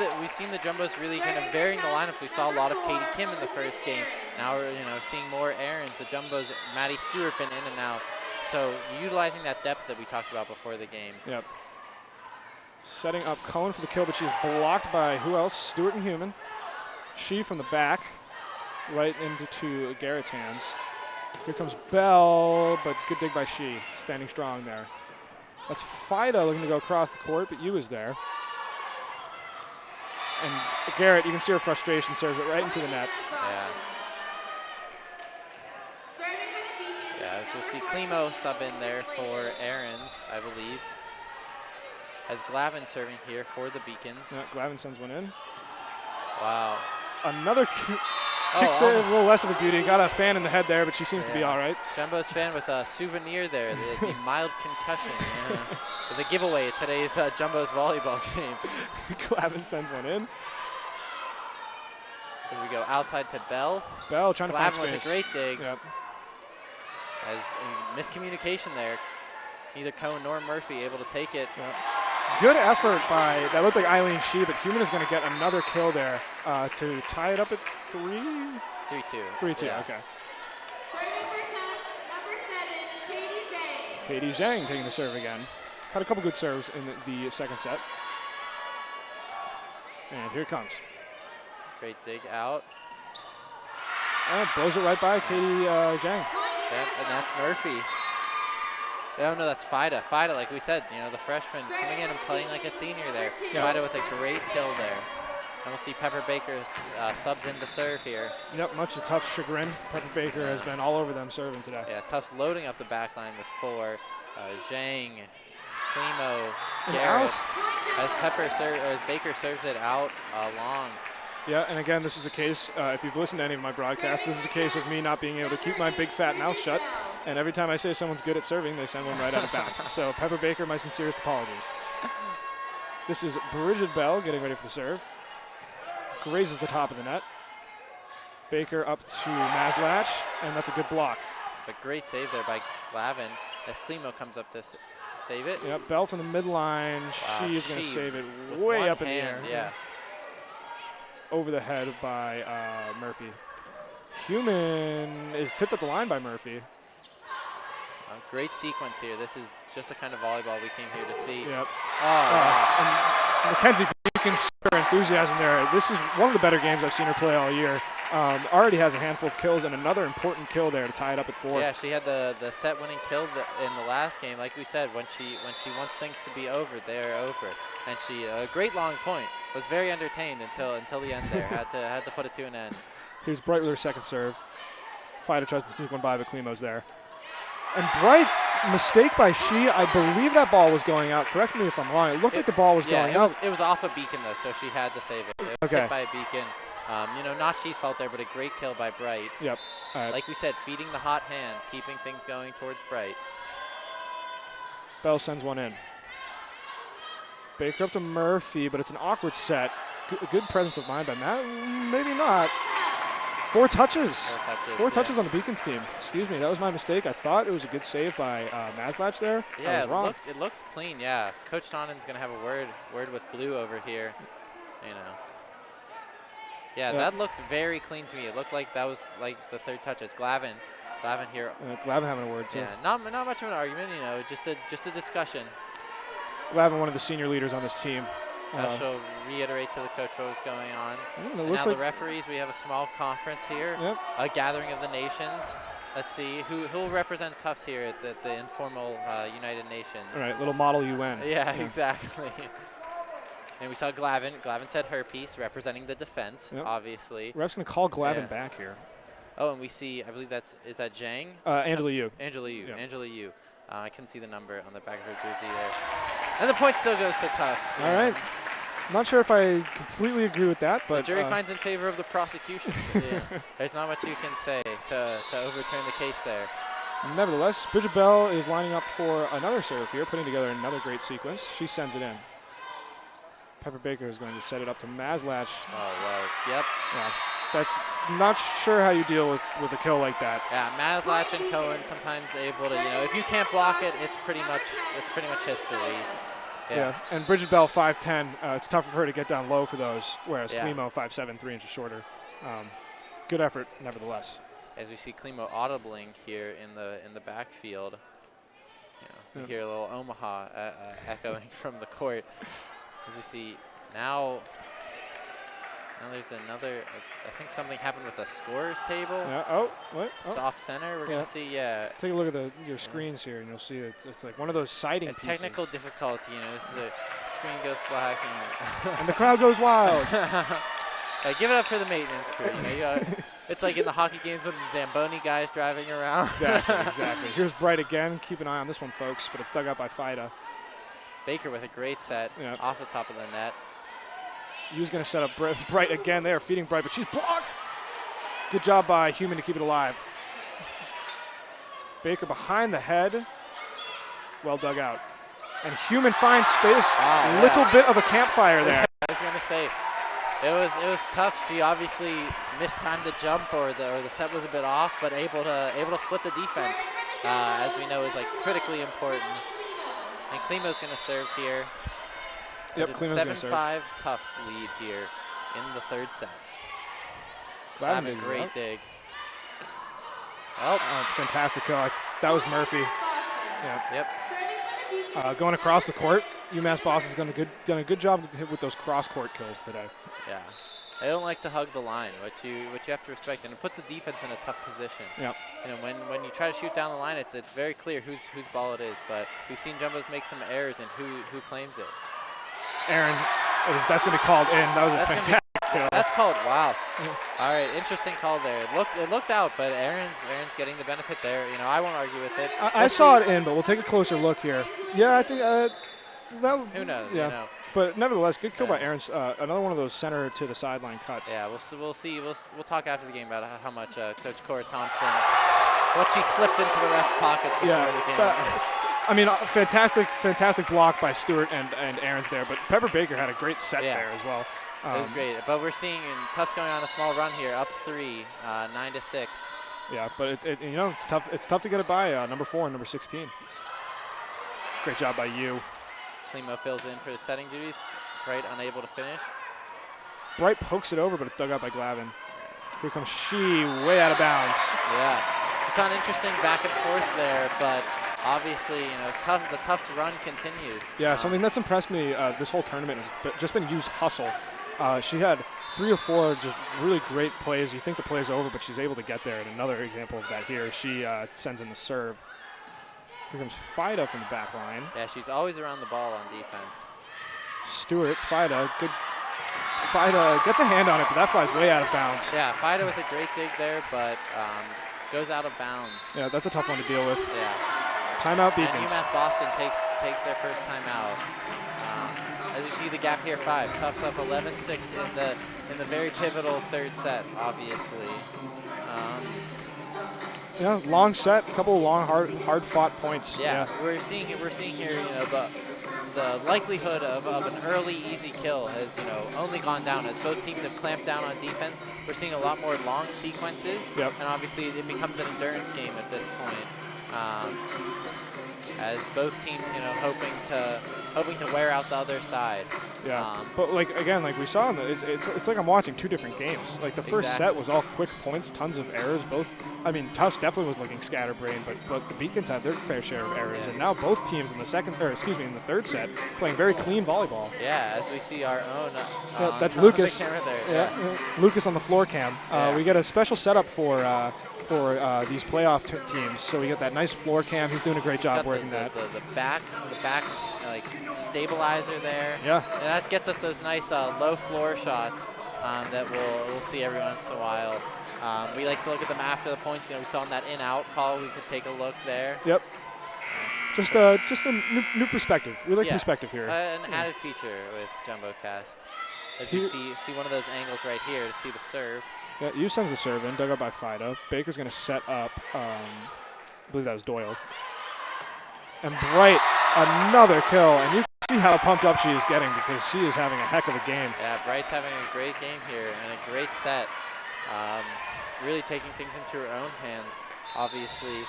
the Jumbos really kind of varying the lineups. We saw a lot of Katie Kim in the first game. Now we're seeing more Ahrens. The Jumbos, Maddie Stewart been in and out. So utilizing that depth that we talked about before the game. Yep. Setting up Cohen for the kill, but she's blocked by who else? Stewart and Human. She from the back, right into Garrett's hands. Here comes Bell, but good dig by She, standing strong there. That's Fida looking to go across the court, but Yu is there. And Garrett, you can see her frustration, serves it right into the net. Yeah, So we'll see Klimo sub in there for Aaron's, I believe. As Glavin serving here for the Beacons. Yeah, Glavin sends one in. Wow. Another kick save, a little less of a beauty. Got a fan in the head there, but she seems to be all right. Jumbo's fan with a souvenir there, the mild concussion. The giveaway at today's Jumbo's volleyball game. Glavin sends one in. Here we go outside to Bell. Bell trying to find Glavin space. with a great dig. Yep. As miscommunication there. Neither Cohen nor Murphy able to take it. Yep. Good effort by, that looked like Eileen Shee, but Human is going to get another kill there to tie it up at 3? 3-2. 3-2, yeah. okay. Serving for Tufts, number 7, Katie Zhang. Katie Zhang taking the serve again. Had a couple good serves in the second set. And here it comes. Great dig out. And blows it right by Katie Zhang. Yep, and that's Murphy. Oh no, that's Fida. Fida, like we said, the freshman coming in and playing like a senior there. Yeah. Fida with a great kill there. And we'll see Pepper Baker's subs in to serve here. Yep, much to Tufts' chagrin. Pepper Baker has been all over them serving today. Yeah, Tufts loading up the back line was for Zhang, Klimo, And Garrett. out. As Baker serves it out long. Yeah, and again, this is a case, if you've listened to any of my broadcasts, this is a case of me not being able to keep my big fat mouth shut. And every time I say someone's good at serving, they send one right out of bounds. So Pepper Baker, my sincerest apologies. This is Bridget Bell getting ready for the serve. Grazes the top of the net. Baker up to Maslach, and that's a good block. A great save there by Glavin as Klimo comes up to save it. Yep, Bell from the midline. Wow, She is going to she save it with way one up in the air. hand, yeah. Over the head by Murphy. Human is tipped up the line by Murphy. A great sequence here. This is just the kind of volleyball we came here to see. Yep. Oh, And Mackenzie, you can see her enthusiasm there. This is one of the better games I've seen her play all year. Already has a handful of kills and another important kill there to tie it up at 4. yeah, she had the set-winning kill in the last game. Like we said, when she wants things to be over, they're over. And she a great long point. Was very entertained until the end there. had to put it to an end. Here's Bright with her second serve. Fida tries to sneak one by, but Klimo's there. And Bright, mistake by Shee. I believe that ball was going out. Correct me if I'm wrong. It looked like the ball was going out. It was off a Beacon though, so she had to save it. It was Okay. hit by a Beacon. Not Shee's fault there, but a great kill by Bright. Yep. All right. Like we said, feeding the hot hand, keeping things going towards Bright. Bell sends one in. Baker up to Murphy, but it's an awkward set. Good presence of mind by Matt. Maybe not. 4 touches. 4 touches on the Beacons team. Excuse me, that was my mistake. I thought it was a good save by Maslach there. I Yeah, was wrong. it looked clean. Yeah, Coach Tonen's gonna have a word with Blue over here. Yeah, that looked very clean to me. It looked like that was like the third touch. It's Glavin here. Glavin having a word too. Yeah, not much of an argument. Just a discussion. Glavin, one of the senior leaders on this team. She'll reiterate to the coach what was going on. It And looks now like the referees, we have a small conference here. Yep. A gathering of the nations. Let's see who will represent Tufts here at the informal United Nations. all right, little model UN. Yeah, exactly. And we saw Glavin. Glavin said her piece, representing the defense, Yep. obviously. Ref's gonna call Glavin Yeah. back here. Oh, and we see, I believe is that Zhang? Angela Yu. Angela Yu. Yeah. Angela Yu. I couldn't see the number on the back of her jersey there. And the point still goes to Tufts. All right. I'm not sure if I completely agree with that, but The jury finds in favor of the prosecution. Yeah. There's not much you can say to overturn the case there. nevertheless, Bridget Bell is lining up for another serve here, putting together another great sequence. She sends it in. Pepper Baker is going to set it up to Maslach. Oh, wow. Yep. Yeah, that's not sure how you deal with a kill like that. Yeah, Maslach and Cohen sometimes able to, if you can't block it, it's pretty much history. Yeah, and Bridget Bell 5'10". It's tough for her to get down low for those, whereas Klimo 5'7", 3 inches shorter. Good effort, nevertheless. As we see Klimo audibling here in the backfield, we hear a little Omaha echoing from the court. As we see now there's another. I think something happened with the scorers table. Yeah. Oh, what? It's Oh. off center. We're gonna see. Yeah. Take a look at your screens here, and you'll see it's like one of those sighting A pieces. technical difficulty. This is screen goes black and and the crowd goes wild. give it up for the maintenance crew. It's like in the hockey games when the Zamboni guys driving around. Exactly. Here's Bright again. Keep an eye on this one, folks, but it's dug out by Fida. Baker with a great set off the top of the net. Yu's going to set up Bright again. They are feeding Bright, but she's blocked. Good job by Human to keep it alive. Baker behind the head. Well dug out. And Human finds space. Little bit of a campfire there. I was going to say, it was tough. She obviously mistimed the jump, or the set was a bit off, but able to split the defense, as we know, is like critically important. And Klimo's going to serve here. Yep, it's 7-5 Tufts lead here in the third set. Have a great dig. Oh, fantastic kill. That was Murphy. Yep. Going across the court, UMass Boss has done a good job with those cross-court kills today. Yeah. They don't like to hug the line, which you have to respect, and it puts the defense in a tough position. Yep. You know, when you try to shoot down the line, it's very clear whose ball it is, but we've seen Jumbos make some errors in who claims it. Aaron, that's going to be called in. That was a fantastic kill. That's called, wow. All right, interesting call there. It looked out, but Aaron's getting the benefit there. You know, I won't argue with it. I saw it in, but we'll take a closer look here. Yeah, I think who knows? Yeah. You know. But nevertheless, good kill by Aaron's. Another one of those center to the sideline cuts. Yeah, we'll see. We'll talk after the game about how much Coach Cora Thompson, what she slipped into the ref's pockets before the game. I mean, fantastic block by Stewart and Aaron's there, but Pepper Baker had a great set there as well. It was great, but we're seeing Tufts going on a small run here, up 3, 9-6. Yeah, but it's tough. It's tough to get it by number 4 and number 16. Great job by you. Klimo fills in for the setting duties. Bright unable to finish. Bright pokes it over, but it's dug out by Glavin. Here comes she, way out of bounds. Yeah, we saw an interesting back and forth there, but obviously, the Tufts run continues. Yeah, something that's impressed me this whole tournament has just been Yu's hustle. She had 3 or 4 just really great plays. You think the play's over, but she's able to get there. And another example of that here, she sends in the serve. Here comes Fida from the back line. Yeah, she's always around the ball on defense. Stewart, Fida, good. Fida gets a hand on it, but that flies way out of bounds. Yeah, Fida with a great dig there, but goes out of bounds. Yeah, that's a tough one to deal with. Yeah. Timeout Beacons. And UMass Boston takes their first timeout. As you see the gap here, 5. Tufts up 11-6 in the very pivotal third set, obviously. Yeah, long set, a couple of long, hard-fought points. Yeah, we're seeing here, the likelihood of an early easy kill has only gone down as both teams have clamped down on defense. We're seeing a lot more long sequences, and obviously it becomes an endurance game at this point. As both teams, hoping to wear out the other side. Yeah, but again, we saw, it's like I'm watching 2 different games. Like the first set was all quick points, tons of errors. Tufts definitely was looking scatterbrained, but the Beacons had their fair share of errors, and now both teams in the third set playing very clean volleyball. Yeah, as we see our own. That's Lucas. The camera there. Yeah. Lucas on the floor cam. We get a special setup for these playoff teams. So we get that nice floor cam. He's doing a great job working that. The back stabilizer there. Yeah. And that gets us those nice low floor shots that we'll see every once in a while. We like to look at them after the points. We saw in that in-out call. We could take a look there. Yep. Just a new perspective. We like perspective here. An added feature with JumboCast. As we see one of those angles right here to see the serve. Yeah, Yu sends the serve in, dug up by Fida. Baker's going to set up, I believe that was Doyle. And Bright, another kill. And you can see how pumped up she is getting because she is having a heck of a game. Yeah, Bright's having a great game here and a great set. Really taking things into her own hands. Obviously,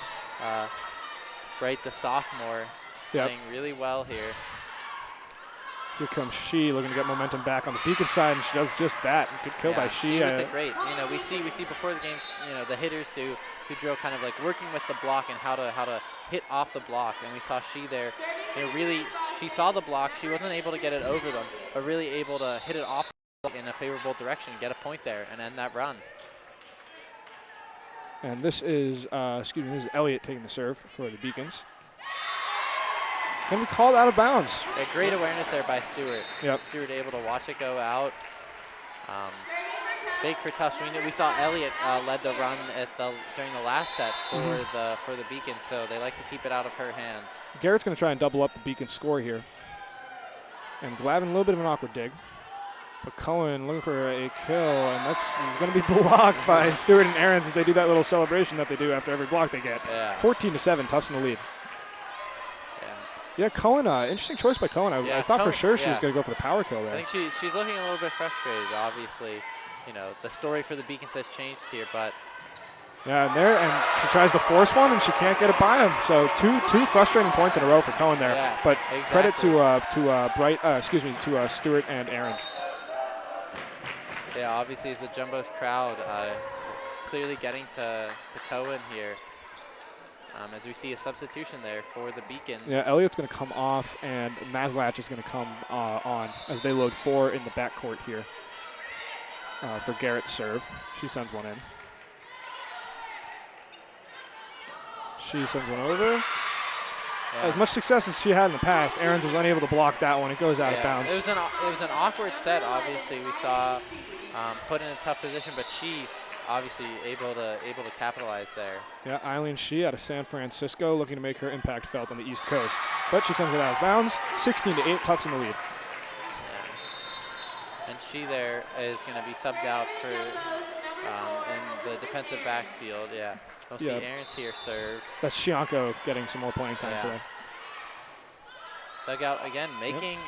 Bright, the sophomore, playing really well here. Here comes she, looking to get momentum back on the Beacon side, and she does just that. Good kill by she. She with it great. We see before the games, the hitters who drill kind of working with the block and how to hit off the block. And we saw she there, really, she saw the block. She wasn't able to get it over them, but really able to hit it off in a favorable direction, get a point there, and end that run. And this is, this is Elliott taking the serve for the Beacons. Going to be called out of bounds. Yeah, great awareness there by Stewart. Yep. Stewart able to watch it go out. big for Tufts. We saw Elliott led the run during the last set for the Beacon, so they like to keep it out of her hands. Garrett's going to try and double up the Beacon score here. And Glavin, a little bit of an awkward dig. But Cohen looking for a kill, and that's going to be blocked by Stewart and Ahrens as they do that little celebration that they do after every block they get. Yeah. 14-7, Tufts in the lead. Yeah, Cohen, interesting choice by Cohen. I thought for sure she was going to go for the power kill there. I think she's looking a little bit frustrated, obviously. You know, the story for the Beacons has changed here, but yeah, and she tries to force one, and she can't get it by him. So two frustrating points in a row for Cohen there. Yeah, but exactly. credit to Stewart and Ahrens. Yeah, obviously as the Jumbo's crowd clearly getting to Cohen here. As we see a substitution there for the Beacons. Yeah, Elliott's going to come off, and Maslach is going to come on as they load 4 in the backcourt here for Garrett's serve. She sends one in. She sends one over. Yeah. As much success as she had in the past, Ahrens was unable to block that one. It goes out of bounds. It was an awkward set, obviously. We saw put in a tough position, but she obviously able to capitalize there. Yeah, Eileen Shee out of San Francisco looking to make her impact felt on the East Coast. But she sends it out of bounds. 16-8, Tufts in the lead. Yeah. And she there is going to be subbed out for in the defensive backfield. Yeah. We'll see Ahrens here serve. That's Shianko getting some more playing time today. Dugout again, making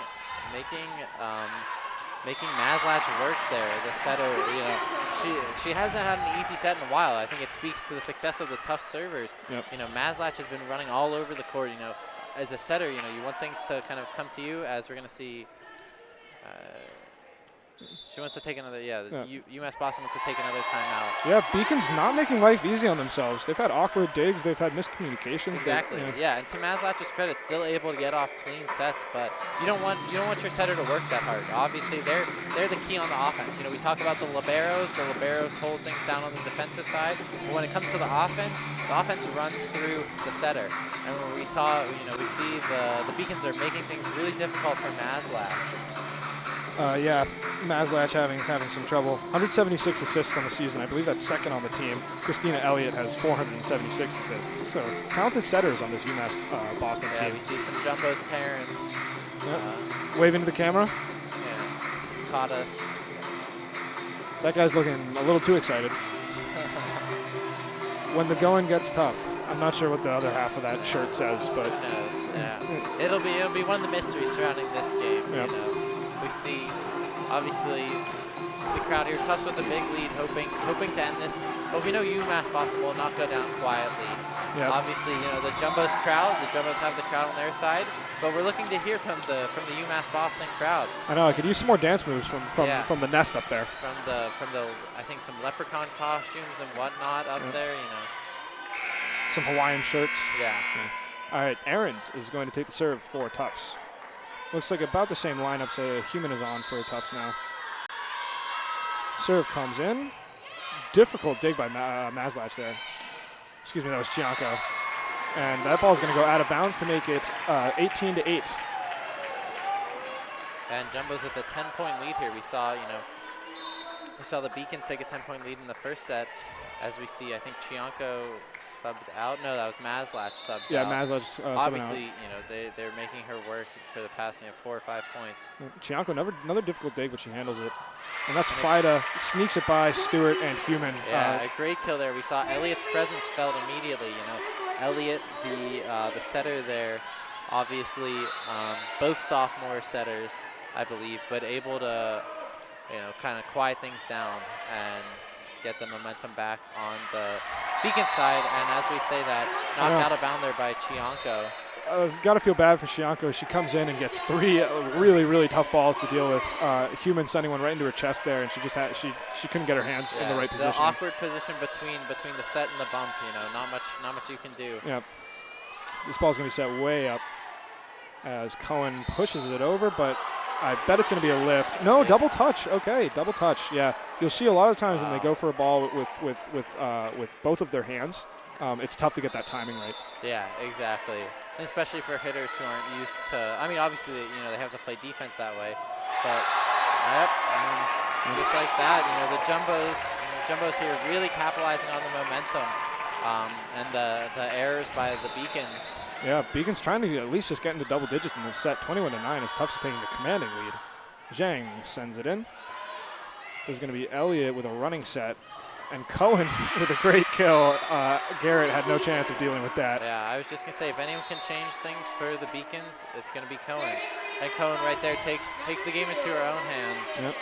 Maslach work there, the setter. You know, she hasn't had an easy set in a while. I think it speaks to the success of the tough servers. Yep. You know, Maslach has been running all over the court. You know, as a setter, you know, you want things to kind of come to you, as we're going to see. She wants to take another, UMass Boston wants to take another timeout. Yeah, Beacon's not making life easy on themselves. They've had awkward digs. They've had miscommunications. Exactly. And to Maslach's credit, still able to get off clean sets, but you don't want your setter to work that hard. Obviously, they're the key on the offense. You know, we talk about the liberos hold things down on the defensive side, but when it comes to the offense runs through the setter. And when we see the Beacons are making things really difficult for Maslach. Maslach having some trouble. 176 assists on the season. I believe that's second on the team. Christina Elliott has 476 assists. So talented setters on this UMass Boston team. Yeah, we see some Jumbo's parents. Waving to the camera. Yeah, caught us. That guy's looking a little too excited. When the going gets tough. I'm not sure what the other half of that shirt says, but who knows? Yeah, it'll be one of the mysteries surrounding this game. Yep. You know. We see, obviously, the crowd here, Tufts with a big lead, hoping to end this. But we know UMass Boston will not go down quietly. Yep. Obviously, you know, the Jumbos have the crowd on their side, but we're looking to hear from the UMass Boston crowd. I know, I could use some more dance moves from the nest up there. From the I think some leprechaun costumes and whatnot up there, you know. Some Hawaiian shirts. Yeah. All right, Ahrens is going to take the serve for Tufts. Looks like about the same lineups Human is on for Tufts now. Serve comes in. Difficult dig by Maslach there. Excuse me, that was Chianco. And that ball is going to go out of bounds to make it 18-8. And Jumbo's with a 10-point lead here. We saw the Beacons take a 10-point lead in the first set. As we see, I think Chianco subbed out. No, that was Maslach subbed out. Yeah, Maslach obviously, you know, they're making her work for the past 4 or 5 points. Chianco, another difficult dig, but she handles it. And that's Fida, sneaks it by Stewart and Human. Yeah, a great kill there. We saw Elliott's presence felt immediately. You know, Elliott, the setter there, obviously both sophomore setters, I believe, but able to, you know, kind of quiet things down and get the momentum back on the Beacon side. And as we say that, knocked out of bound there by Chianco. I've got to feel bad for Chianco. She comes in and gets 3 really, really tough balls to deal with. Human sending one right into her chest there, and she couldn't get her hands in the right position. The awkward position between the set and the bump. You know, not much you can do. Yeah. This ball's going to be set way up as Cohen pushes it over, but I bet it's going to be a lift. No, double touch. Okay, double touch. Yeah, you'll see a lot of times when they go for a ball with both of their hands, it's tough to get that timing right. Yeah, exactly. And especially for hitters who aren't used to. I mean, obviously, you know, they have to play defense that way. But Just like that, the Jumbos here really capitalizing on the momentum and the errors by the Beacons. Yeah, Beacon's trying to at least just get into double digits in this set. 21-9 as Tufts is taking a commanding lead. Zhang sends it in. There's going to be Elliott with a running set. And Cohen with a great kill. Garrett had no chance of dealing with that. Yeah, I was just going to say, if anyone can change things for the Beacons, it's going to be Cohen. And Cohen right there takes the game into her own hands. Yep.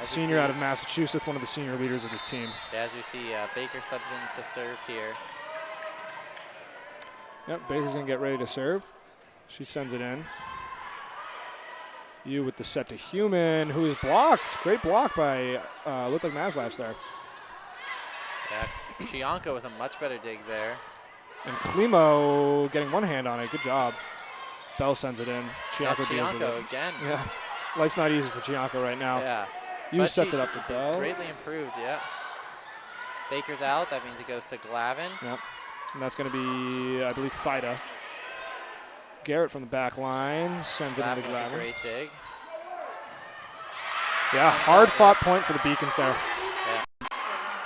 Senior out of Massachusetts, one of the senior leaders of this team. Yeah, as we see, Baker subs in to serve here. Yep, Baker's going to get ready to serve. She sends it in. You with the set to Human, who is blocked. Great block by, looked like Maslach there. Yeah, Chianco with a much better dig there. And Klimo getting one hand on it. Good job. Bell sends it in. Chianco deals with it. Again. Yeah, life's not easy for Chianco right now. Yeah. You sets it up for Bell. She's greatly improved, yeah. Baker's out. That means it goes to Glavin. Yep. And that's going to be, I believe, Fida. Garrett from the back line sends it into Glavin. Great dig. Yeah, hard-fought point for the Beacons there. Yeah.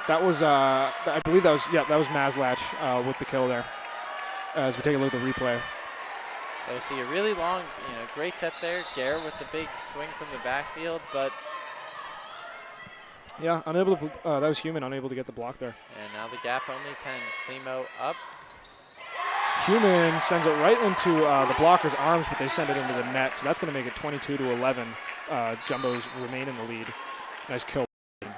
That was, I believe that was Maslach with the kill there. As we take a look at the replay. We'll see a really long, great set there. Garrett with the big swing from the backfield, but yeah, unable to. That was Human, unable to get the block there. And now the gap only 10. Klimo up. Human sends it right into the blocker's arms, but they send it into the net. So that's going to make it 22-11. Jumbos remain in the lead. Nice kill. Serving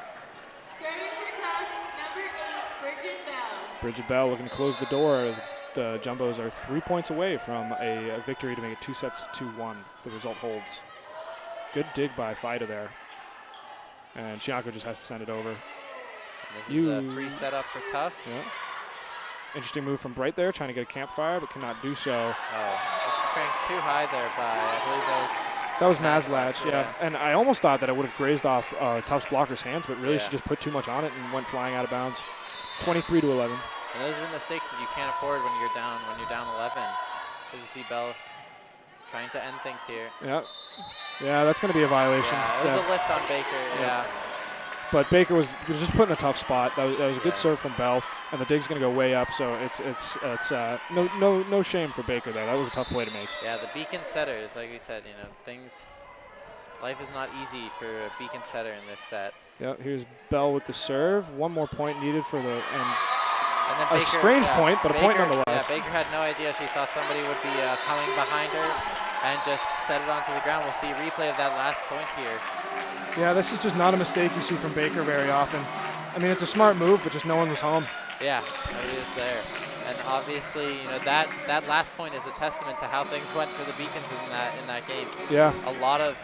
for Tufts, number 8, Bridget Bell. Bridget Bell looking to close the door as the Jumbos are 3 points away from a victory to make it 2-1 if the result holds. Good dig by Fida there. And Chianco just has to send it over. And this is a free setup for Tufts. Yeah. Interesting move from Bright there, trying to get a campfire, but cannot do so. Oh, just cranked too high there by, I believe that was Maslach, yeah. And I almost thought that it would have grazed off Tufts blocker's hands, but really she just put too much on it and went flying out of bounds. 23-11. And those are mistakes that you can't afford when you're down 11. As you see Bell trying to end things here. Yeah. Yeah, that's going to be a violation. Yeah, it was a lift on Baker, yeah. But Baker was just put in a tough spot. That was a good serve from Bell, and the dig's going to go way up. So it's no shame for Baker there. That was a tough play to make. Yeah, the Beacon setters, like we said, life is not easy for a Beacon setter in this set. Yeah, here's Bell with the serve. One more point needed for the and then a Baker, strange point, but Baker, a point nonetheless. Yeah, Baker had no idea. She thought somebody would be coming behind her and just set it onto the ground. We'll see a replay of that last point here. Yeah, this is just not a mistake you see from Baker very often. I mean, it's a smart move, but just no one was home. Yeah, it is there. And obviously, that last point is a testament to how things went for the Beacons in that game. Yeah. A lot of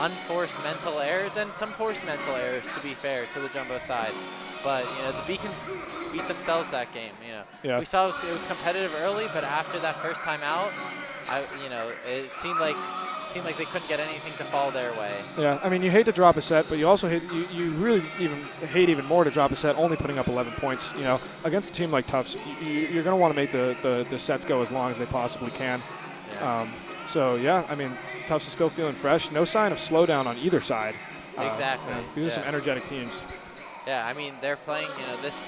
unforced mental errors and some forced mental errors, to be fair, to the Jumbo side. But the Beacons beat themselves that game. Yeah. We saw it was competitive early, but after that first time out, it seemed like they couldn't get anything to fall their way. Yeah, I mean, you hate to drop a set, but you also you really hate even more to drop a set only putting up 11 points. Against a team like Tufts, you're going to want to make the sets go as long as they possibly can. Yeah. So yeah, I mean, Tufts is still feeling fresh. No sign of slowdown on either side. Exactly. These are some energetic teams. Yeah, I mean, they're playing, this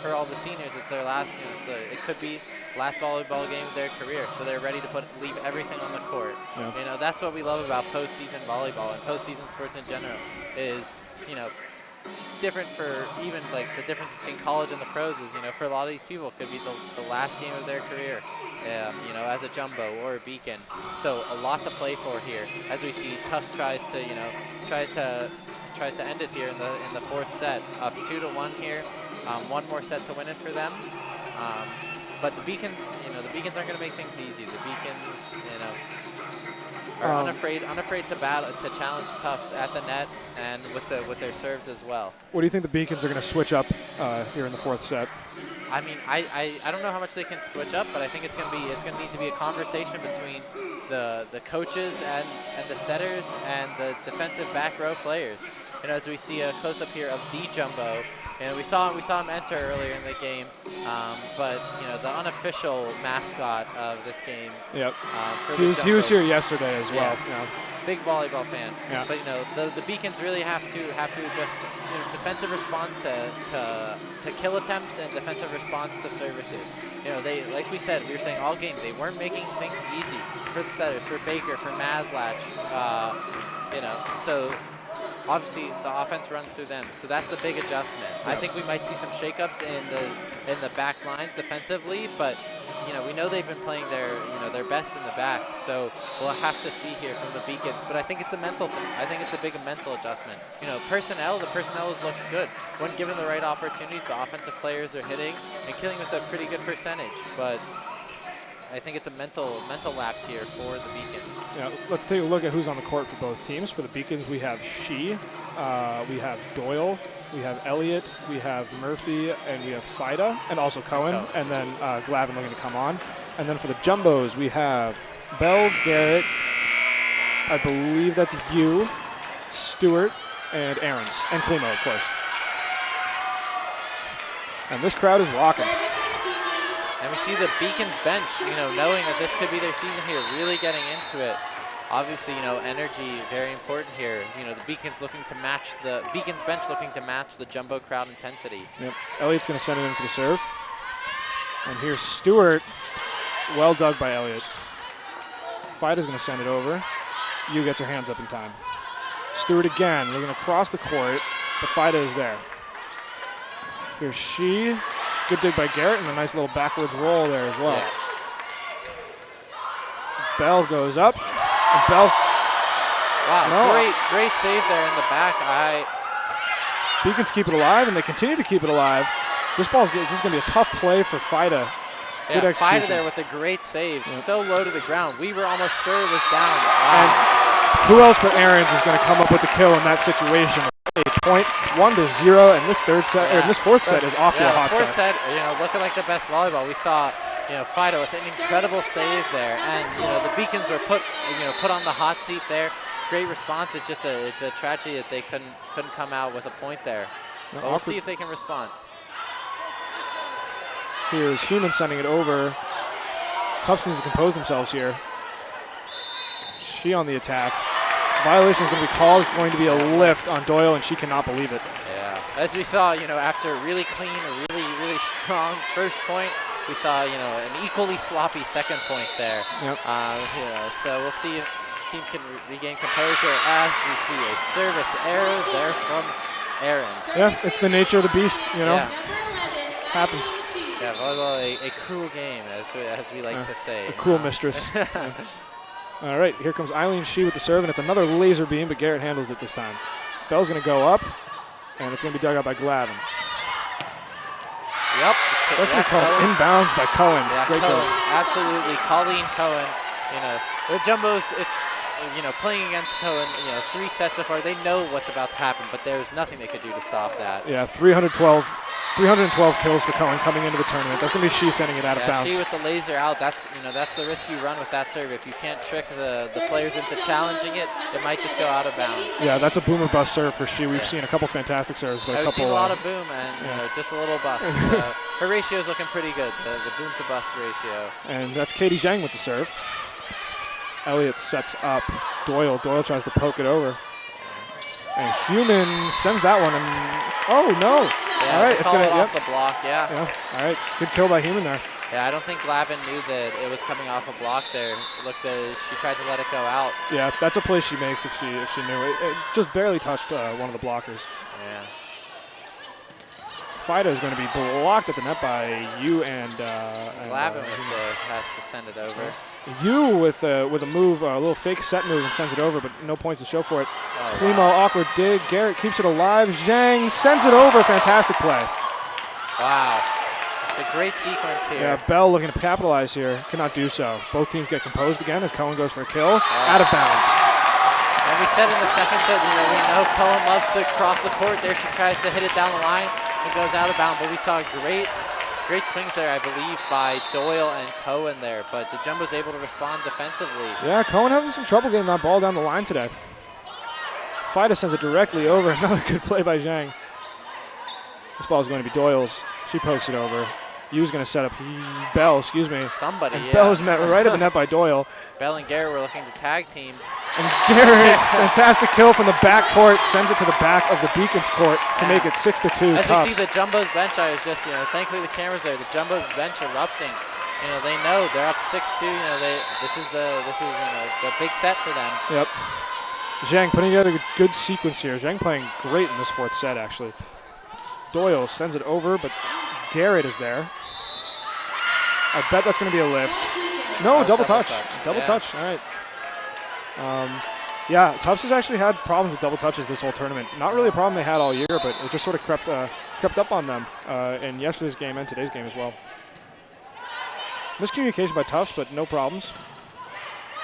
for all the seniors. It's their last, it could be last volleyball game of their career. So they're ready to leave everything on the court. Yeah. That's what we love about postseason volleyball and postseason sports in general is, different for even like the difference between college and the pros is, for a lot of these people, it could be the last game of their career, as a Jumbo or a Beacon. So a lot to play for here. As we see, Tufts tries to end it here in the fourth set, up 2-1 here. One more set to win it for them. But the Beacons, aren't going to make things easy. The Beacons, are unafraid to battle, to challenge Tufts at the net and with their serves as well. What do you think the Beacons are going to switch up here in the fourth set? I mean, I don't know how much they can switch up, but I think it's going to need to be a conversation between the coaches and the setters and the defensive back row players. as we see a close-up here of the Jumbo. We saw him enter earlier in the game, but the unofficial mascot of this game. Yep. He was here yesterday as well. Yeah. Big volleyball fan. Yeah. But the Beacons really have to adjust defensive response to kill attempts and defensive response to services. They, like we said, we were saying all game, they weren't making things easy for the setters, for Baker, for Maslach. So obviously the offense runs through them, so that's the big adjustment. Yeah. I think we might see some shakeups in the back lines defensively, but we know they've been playing their best in the back, so we'll have to see here from the Beacons. But I think it's a mental thing. I think it's a big mental adjustment. The personnel is looking good. When given the right opportunities, the offensive players are hitting and killing with a pretty good percentage. But I think it's a mental lapse here for the Beacons. Yeah, let's take a look at who's on the court for both teams. For the Beacons, we have we have Doyle, we have Elliott, we have Murphy, and we have Fida, and also Cohen, and then Glavin looking to come on. And then for the Jumbos, we have Bell, Garrett, I believe that's you, Stewart, and Aarons, and Klimo, of course. And this crowd is rocking. And we see the Beacons bench, knowing that this could be their season here, really getting into it. Obviously, energy very important here. The Beacons bench looking to match the Jumbo crowd intensity. Yep. Elliott's going to send it in for the serve. And here's Stewart. Well dug by Elliott. Fida's going to send it over. Yu gets her hands up in time. Stewart again, looking across the court, but Fida is there. Here's she. Good dig by Garrett and a nice little backwards roll there as well. Yeah. Bell goes up. And Bell. Wow, great save there in the back. Beacons keep it alive, and they continue to keep it alive. This is going to be a tough play for Fida. Good execution. Fida there with a great save. Yep. So low to the ground. We were almost sure it was down. Wow. And who else but Aarons is going to come up with the kill in that situation? A point, 1-0, and this fourth set is off to a hot start. Fourth set, looking like the best volleyball. We saw, Fido with an incredible save there, and the Beacons were put on the hot seat there. Great response. It's a tragedy that they couldn't come out with a point there. But we'll see if they can respond. Here's Human sending it over. Tufts needs to compose themselves here. She on the attack. Violation is going to be called. It's going to be a lift on Doyle, and she cannot believe it. Yeah. As we saw, after a really clean, a really strong first point, we saw, an equally sloppy second point there. Yep. So we'll see if teams can regain composure as we see a service error there from Aarons. Yeah, it's the nature of the beast, Yeah. Happens. Yeah, volleyball, a cruel game, as we like to say. A cruel mistress. All right, here comes Eileen Shee with the serve, and it's another laser beam, but Garrett handles it this time. Bell's going to go up, and it's going to be dug out by Glavin. Yep. That's going to be called inbounds by Cohen. Yeah, Great Cohen, goal. absolutely. Colleen Cohen, the Jumbos, it's, playing against Cohen, 3 sets so far. They know what's about to happen, but there's nothing they could do to stop that. Yeah, 312 kills for Cohen coming into the tournament. That's going to be she sending it out of bounds. She with the laser out, that's the risk you run with that serve. If you can't trick the players into challenging it, it might just go out of bounds. Yeah, that's a boom or bust serve for she. We've seen a couple fantastic serves, but We've seen a lot of boom and just a little bust. So her ratio is looking pretty good, the boom to bust ratio. And that's Katie Zhang with the serve. Elliott sets up Doyle. Doyle tries to poke it over. And Human sends that one, and oh no! Yeah, all right, it's gonna off the block. Yeah. All right, good kill by Human there. Yeah, I don't think Glavin knew that it was coming off a block there. She tried to let it go out. Yeah, that's a play she makes if she knew it. It just barely touched one of the blockers. Yeah. Fida is going to be blocked at the net by Yu and Glavin has to send it over. Yu with a move, a little fake set move, and sends it over, but no points to show for it. Klimo, awkward dig. Garrett keeps it alive. Zhang sends it over. Fantastic play. Wow. It's a great sequence here. Yeah, Bell looking to capitalize here. Cannot do so. Both teams get composed again as Cohen goes for a kill. Out of bounds. And we said in the second set, we know Cohen loves to cross the court. There she tries to hit it down the line. It goes out of bounds, but we saw great swings there, I believe, by Doyle and Cohen there, but the Jumbo's able to respond defensively. Yeah, Cohen having some trouble getting that ball down the line today. Fida sends it directly over. Another good play by Zhang. This ball is going to be Doyle's. She pokes it over. Yu's going to set up Bell, excuse me. Somebody, and yeah. Bell is met right at the net by Doyle. Bell and Garrett were looking to tag team. And Garrett, fantastic kill from the back court, sends it to the back of the Beacons court to make it 6-2. As Tufts. we see the Jumbo's bench, I was just, thankfully the camera's there. The Jumbo's bench erupting. They know they're up 6-2. This is the big set for them. Yep. Zhang putting together a good sequence here. Zhang playing great in this fourth set, actually. Doyle sends it over, but Garrett is there. I bet that's going to be a lift. No, double touch. Double touch. All right. Yeah, Tufts has actually had problems with double touches this whole tournament. Not really a problem they had all year, but it just sort of crept up on them in yesterday's game and today's game as well. Miscommunication by Tufts, but no problems.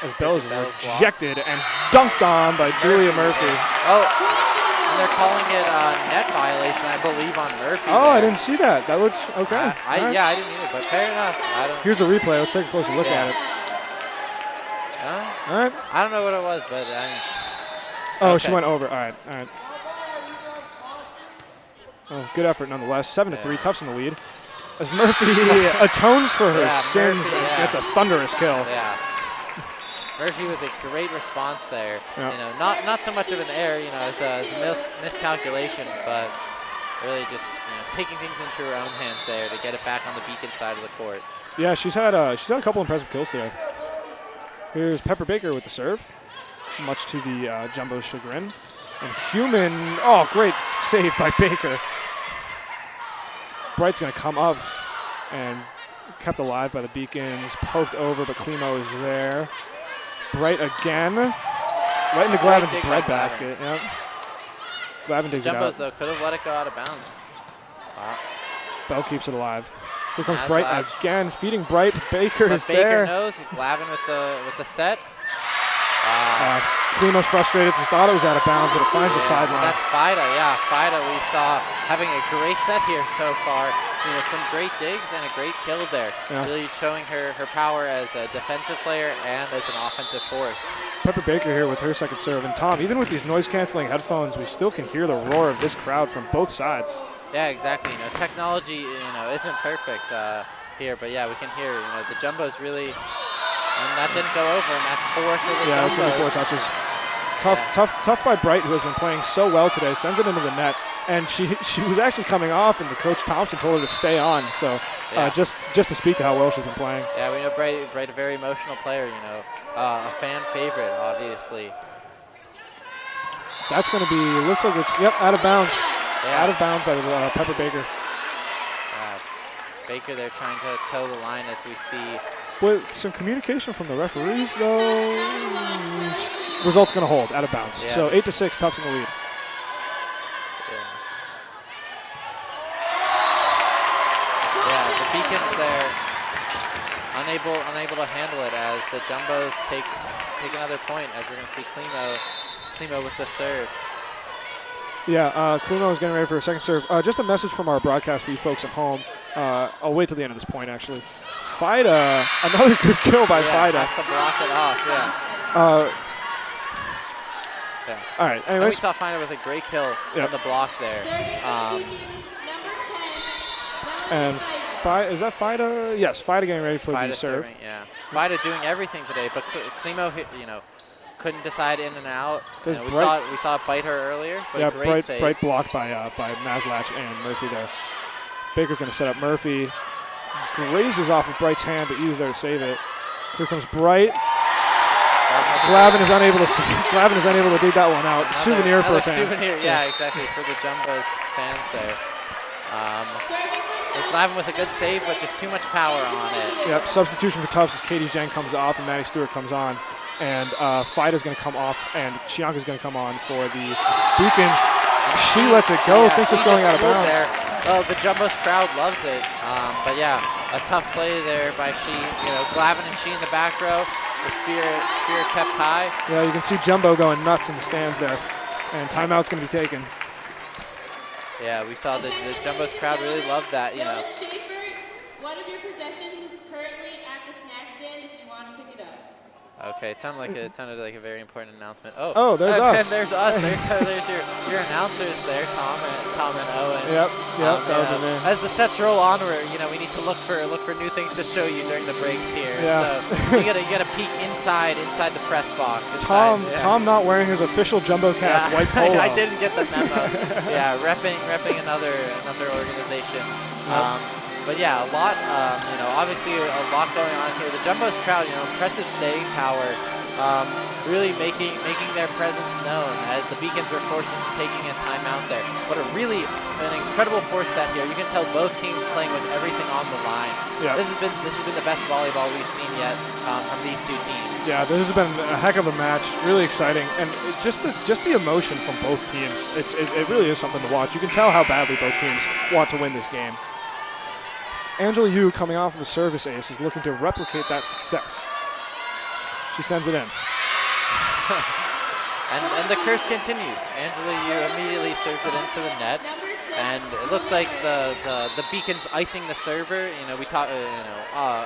As Bell is rejected and dunked on by Julia Murphy. Oh, and they're calling it a net violation, I believe, on Murphy. Oh, there. I didn't see that. That looks okay. Right. Yeah, I didn't either, but fair enough. Here's the replay. Let's take a closer look at it. All right. I don't know what it was, but Oh, she went over. All right. Oh, good effort nonetheless. 7-3. Tufts in the lead. As Murphy atones for her sins Murphy, and gets a thunderous kill. Yeah. Murphy with a great response there. Yeah. Not so much of an error, it's a miscalculation, but really just taking things into her own hands there to get it back on the Beacon side of the court. Yeah, she's had a couple impressive kills today. Here's Pepper Baker with the serve, much to the Jumbo's chagrin. And Human, oh, great save by Baker. Bright's going to come up and kept alive by the Beacons, poked over, but Klimo is there. Bright again, right into Glavin's bread basket. Yep. Glavin digs it out. Jumbos, though, could have let it go out of bounds. Wow. Bell keeps it alive. Here comes Nice Bright latch. again, feeding Bright. Baker is there. Baker knows, Glavin with the set. Klimo's frustrated. He thought it was out of bounds, and it finds the sideline. That's Fida, yeah. Fida we saw having a great set here so far. Some great digs and a great kill there. Yeah. Really showing her power as a defensive player and as an offensive force. Pepper Baker here with her second serve. And Tom, even with these noise-canceling headphones, we still can hear the roar of this crowd from both sides. Yeah, exactly. Technology, isn't perfect here, but yeah, we can hear. The Jumbos really, and that didn't go over. And that's 4 for the Yeah, Jumbos. it's going to be 4 touches. Tough by Bright, who has been playing so well today. Sends it into the net, and she was actually coming off, and the coach Thompson told her to stay on. So just to speak to how well she's been playing. Yeah, we know Bright a very emotional player. A fan favorite, obviously. That's going to be. Looks like it's out of bounds. Yeah. Out of bounds by Pepper Baker. Baker there trying to toe the line as we see. With some communication from the referees, though, result's going to hold out of bounds. Yeah. So 8-6, Tufts in the lead. Yeah, the Beacons there unable to handle it as the Jumbos take another point. As we're going to see Klimo with the serve. Yeah, Klimo is getting ready for a second serve. Just a message from our broadcast for you folks at home. I'll wait till the end of this point, actually. Fida, another good kill by Fida. Has to block it off, yeah. All right, And we anyways. saw Fida with a great kill on the block there. And is that Fida? Yes, Fida getting ready for Fida the serve. serving, yeah. Fida doing everything today, but Klimo, couldn't decide in and out. We saw it bite her earlier, but a great save. Bright blocked by Maslach and Murphy there. Baker's going to set up Murphy. Grazes off of Bright's hand, but he was there to save it. Here comes Bright. Glavin is unable to dig that one out. Souvenir for a fan. Souvenir, yeah, exactly, for the Jumbos fans there. It's Glavin with a good save, but just too much power on it. Yep, substitution for Tufts as Katie Zhang comes off and Maddie Stewart comes on. And Fida's going to come off, and Chianca's going to come on for the Beacons. She lets it go, thinks it's going out of bounds. There. Oh, the Jumbos crowd loves it. But yeah, a tough play there by She. Glavin and She in the back row. The spear kept high. Yeah, you can see Jumbo going nuts in the stands there. And timeout's going to be taken. Yeah, we saw the Jumbos crowd really loved that, One of your possessions is currently at the snack stand if you want to pick it up. Okay, it sounded like a very important announcement. Oh, Oh, there's us. And there's us. There's your announcers there, Tom and Owen. Yep, that would be me. As the sets roll onward, we need to look for new things to show you during the breaks here. Yeah. So you gotta peek inside the press box. Tom not wearing his official JumboCast white polo. I didn't get the memo. Yeah, repping another organization. But yeah, a lot, obviously a lot going on here. The Jumbo's crowd, impressive staying power, really making their presence known as the Beacons were forced into taking a timeout there. But an incredible fourth set here. You can tell both teams playing with everything on the line. Yeah. This has been the best volleyball we've seen yet from these two teams. Yeah, this has been a heck of a match. Really exciting, and just the emotion from both teams. It really is something to watch. You can tell how badly both teams want to win this game. Angela Yu, coming off of a service ace, is looking to replicate that success. She sends it in. and the curse continues. Angela Yu immediately serves it into the net, and it looks like the Beacons icing the server. We talk,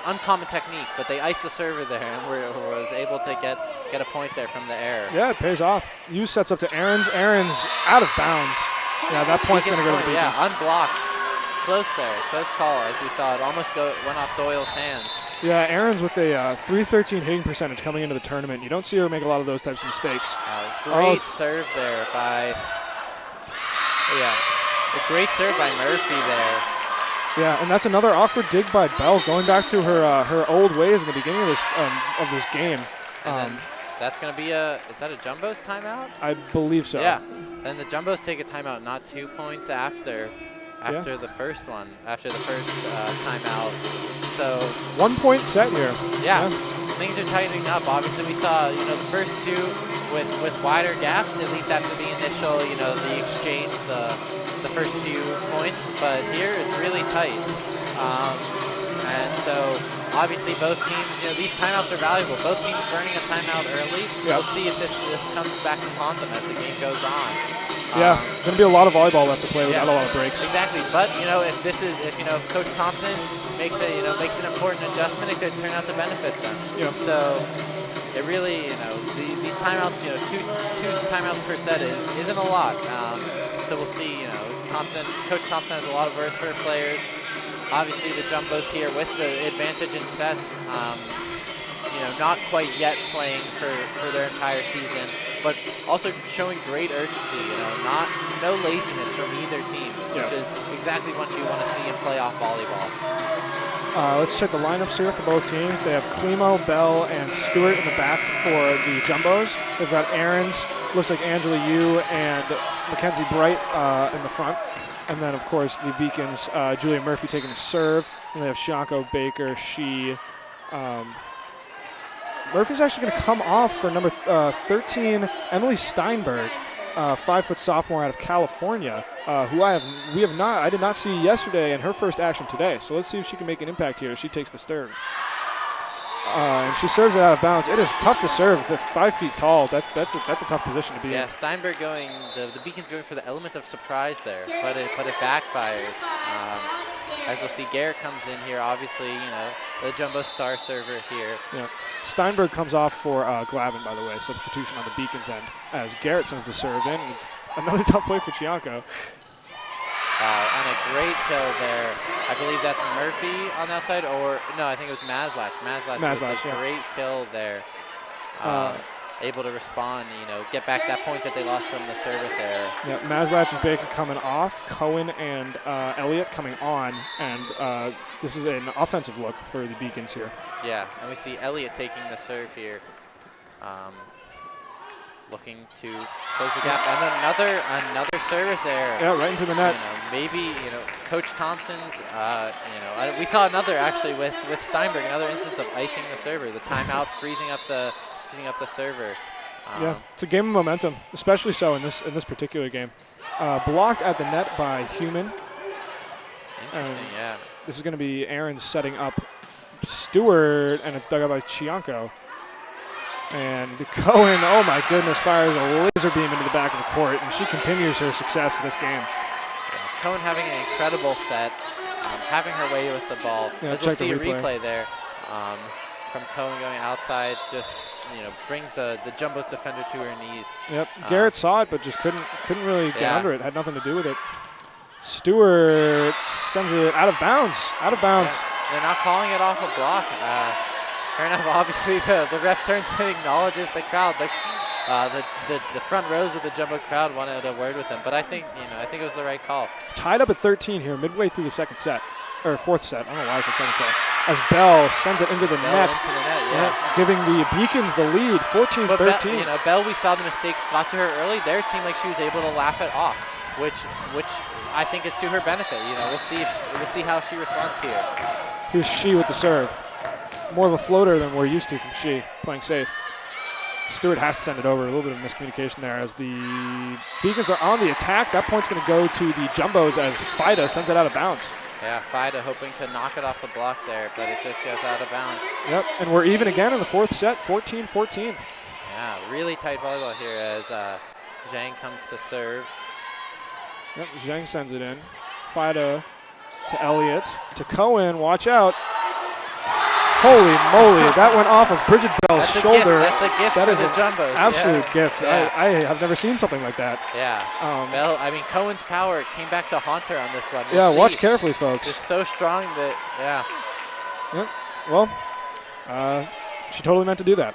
uncommon technique, but they iced the server there, and was able to get a point there from the air. Yeah, it pays off. Yu sets up to Aaron's. Aaron's out of bounds. Yeah, that point's going to go to the Beacons. Yeah, unblocked. Close there, close call as we saw it almost went off Doyle's hands. Yeah, Aaron's with a 313 hitting percentage coming into the tournament. You don't see her make a lot of those types of mistakes. Great serve there by, a great serve by Murphy there. Yeah, and that's another awkward dig by Bell, going back to her old ways in the beginning of this game. And then that's going to be is that a Jumbo's timeout? I believe so. Yeah, and the Jumbos take a timeout not 2 points after the first timeout. So 1 point set here. Yeah, things are tightening up. Obviously, we saw the first two with wider gaps, at least after the initial the exchange, the first few points. But here it's really tight, and so obviously both teams, these timeouts are valuable. Both teams burning a timeout early. We'll see if this comes back to haunt them as the game goes on. Yeah, going to be a lot of volleyball left to play without a lot of breaks. Exactly, but if Coach Thompson makes an important adjustment, it could turn out to benefit them. Yeah. So it really, these timeouts, two timeouts per set isn't a lot. So we'll see. Coach Thompson has a lot of words for her players. Obviously, the Jumbos here with the advantage in sets. Not quite yet playing for their entire season, but also showing great urgency. No laziness from either teams, which is exactly what you want to see in playoff volleyball. Let's check the lineups here for both teams. They have Klimo, Bell, and Stewart in the back for the Jumbos. They've got Aarons, looks like Angela Yu, and Mackenzie Bright in the front. And then, of course, the Beacons, Julia Murphy taking the serve. And they have Shianko, Baker, Shi. Murphy's actually going to come off for number 13, Emily Steinberg, 5-foot sophomore out of California, who I did not see yesterday in her first action today. So let's see if she can make an impact here as she takes the serve. And she serves it out of bounds. It is tough to serve. If they're 5 feet tall, that's a tough position to be in. Yeah, Steinberg the Beacons going for the element of surprise there, but it backfires. As you'll see, Garrett comes in here, obviously, the Jumbo star server here. Yeah. Steinberg comes off for Glavin, by the way, substitution on the Beacons end, as Garrett sends the serve in. It's another tough play for Chianco. And a great kill there. I believe that's Murphy on that side, or no, I think it was Maslach. Maslach with a great kill there. Able to respond, get back that point that they lost from the service error. Yeah, Maslach and Baker coming off, Cohen and Elliott coming on, and this is an offensive look for the Beacons here. Yeah, and we see Elliott taking the serve here, looking to close the gap, and another service error. Yeah, right into the net. Maybe Coach Thompson's. We saw another actually with Steinberg, another instance of icing the server, the timeout freezing up the server. Yeah, it's a game of momentum, especially so in this particular game. Blocked at the net by Human. Interesting, yeah. This is going to be Aaron setting up Stewart, and it's dug out by Chianco. And Cohen, oh my goodness, fires a laser beam into the back of the court, and she continues her success this game. Yeah, Cohen having an incredible set, having her way with the ball. Yeah, as we'll see a replay there. from Cohen going outside, just brings the Jumbo's defender to her knees. Yep. Garrett saw it, but just couldn't really get under it. Had nothing to do with it. Stewart sends it out of bounds. Out of bounds. Yeah. They're not calling it off a block. Fair enough. Obviously, the ref turns and acknowledges the crowd. The front rows of the Jumbo crowd wanted a word with him, but I think it was the right call. Tied up at 13 here, midway through the second set, or fourth set. I don't know why I said second set. As Bell sends it into the net. Giving the Beacons the lead, 14-13. Bell, we saw the mistake spot to her early. There, it seemed like she was able to laugh it off, which I think is to her benefit. We'll see how she responds here. Here's She with the serve. More of a floater than we're used to from She, playing safe. Stewart has to send it over. A little bit of miscommunication there as the Beacons are on the attack. That point's going to go to the Jumbos as Fida sends it out of bounds. Yeah, Fida hoping to knock it off the block there, but it just goes out of bounds. Yep, and we're even again in the fourth set, 14-14. Yeah, really tight volleyball here as Zhang comes to serve. Yep, Zhang sends it in. Fida to Elliott. To Cohen, watch out. Holy moly, that went off of Bridget Bell's shoulder. That's a gift for the Jumbos. Absolute gift. Yeah. I have never seen something like that. Yeah. Bell, Cohen's power came back to haunt her on this one. We'll watch carefully, folks. Just so strong that, Yep. Well, she totally meant to do that.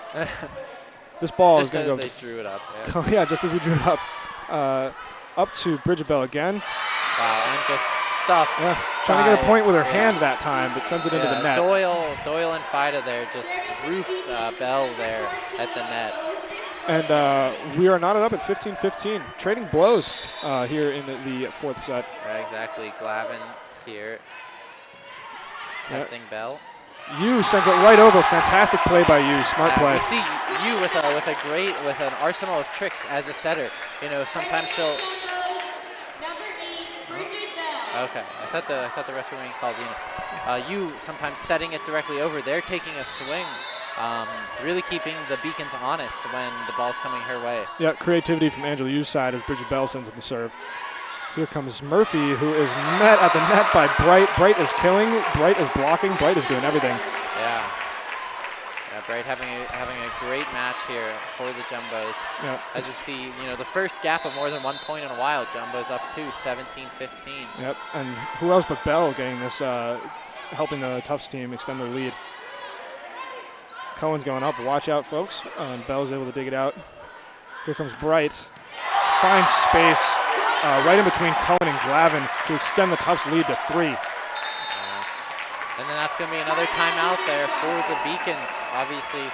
This ball is going to go. Just as they drew it up. Yeah, just as we drew it up. Up to Bridget Bell again. Wow, and just stuffed. Yeah, trying to get a point with her hand that time, but sends it into the net. Doyle and Fida there just roofed Bell there at the net. And we are knotted up at 15-15, trading blows here in the fourth set. Yeah, exactly. Glavin here, testing Bell. Yu sends it right over. Fantastic play by Yu. Smart play. We see Yu with an arsenal of tricks as a setter. Sometimes she'll. Okay, I thought the rest were being called. Yu sometimes setting it directly over. They're taking a swing, really keeping the Beacons honest when the ball's coming her way. Yeah, creativity from Angela Yu's side as Bridget Bell sends in the serve. Here comes Murphy, who is met at the net by Bright. Bright is killing. Bright is blocking. Bright is doing everything. Yeah. Bright having a great match here for the Jumbos. Yeah. As you see, the first gap of more than 1 point in a while. Jumbos up to 17-15. Yep. And who else but Bell getting this, helping the Tufts team extend their lead. Cohen's going up. Watch out, folks. And Bell's able to dig it out. Here comes Bright. Finds space. Right in between Cohen and Glavin to extend the Tufts lead to 3. And then that's going to be another timeout there for the Beacons. Obviously,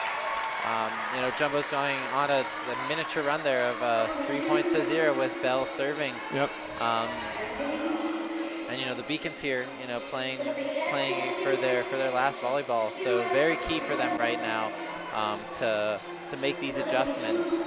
Jumbo's going on a miniature run there of 3 points to 0 with Bell serving. Yep. And the Beacons here, playing for their last volleyball. So very key for them right now to make these adjustments.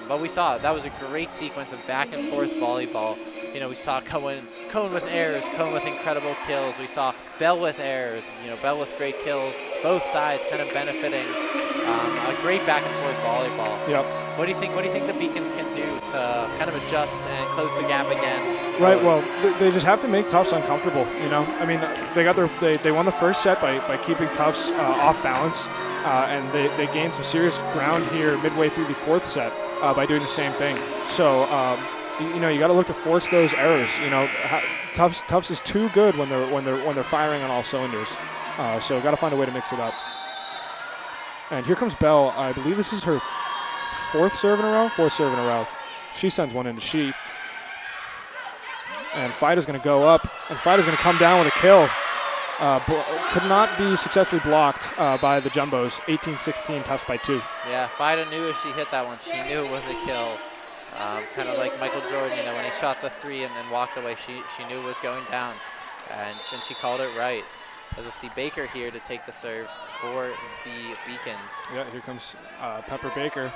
But we saw that was a great sequence of back and forth volleyball. We saw Cohen with errors, Cohen with incredible kills. We saw Bell with errors, Bell with great kills. Both sides kind of benefiting. A great back and forth volleyball. Yep. What do you think the Beacons can do to kind of adjust and close the gap again? Right. Well, they just have to make Tufts uncomfortable. They won the first set by keeping Tufts off balance, and they gained some serious ground here midway through the fourth set by doing the same thing. So. You got to look to force those errors. Tufts is too good when they're firing on all cylinders. So got to find a way to mix it up. And here comes Bell. I believe this is her fourth serve in a row. She sends one into She. And Fida's going to go up, and Fida's going to come down with a kill. Could not be successfully blocked by the Jumbos. 18-16, Tufts by 2. Yeah, Fida knew as she hit that one, she knew it was a kill. Kind of like Michael Jordan, when he shot the 3 and walked away, she knew it was going down, and she called it right. As we'll see Baker here to take the serves for the Beacons. Yeah, here comes Pepper Baker.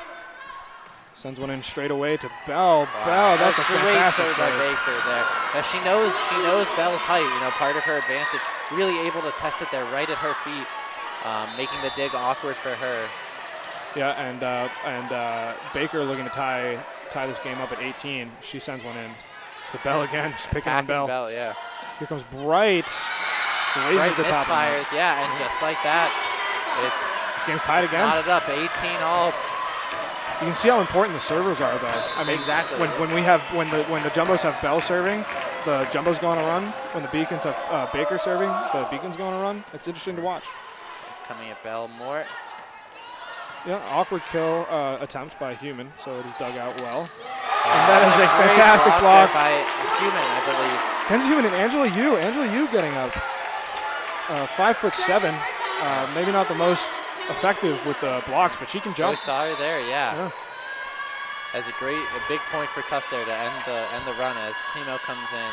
Sends one in straight away to Bell. Wow. Bell, that's a fantastic serve by Baker there. Now she knows Bell's height, part of her advantage. Really able to test it there right at her feet, making the dig awkward for her. Yeah, and Baker looking to tie this game up at 18. She sends one in to Bell again. She's picking on Bell. Yeah. Here comes Bright. Raises the top. Misfires, yeah, and just like that, it's game's tied again. Knotted up, 18 all. You can see how important the servers are, though. I mean, exactly. When the Jumbos have Bell serving, the Jumbos go on a run. When the Beacons have Baker serving, the Beacons go on a run. It's interesting to watch. Coming at Bell more. Yeah, awkward kill attempt by Human, so it is dug out well. And that is a fantastic block by Human, I believe. Kenzie Human and Angela Yu. Angela Yu getting up. 5'7". Maybe not the most effective with the blocks, but she can jump. We saw her there, yeah. As a big point for Tufts there to end the run as Klimo comes in.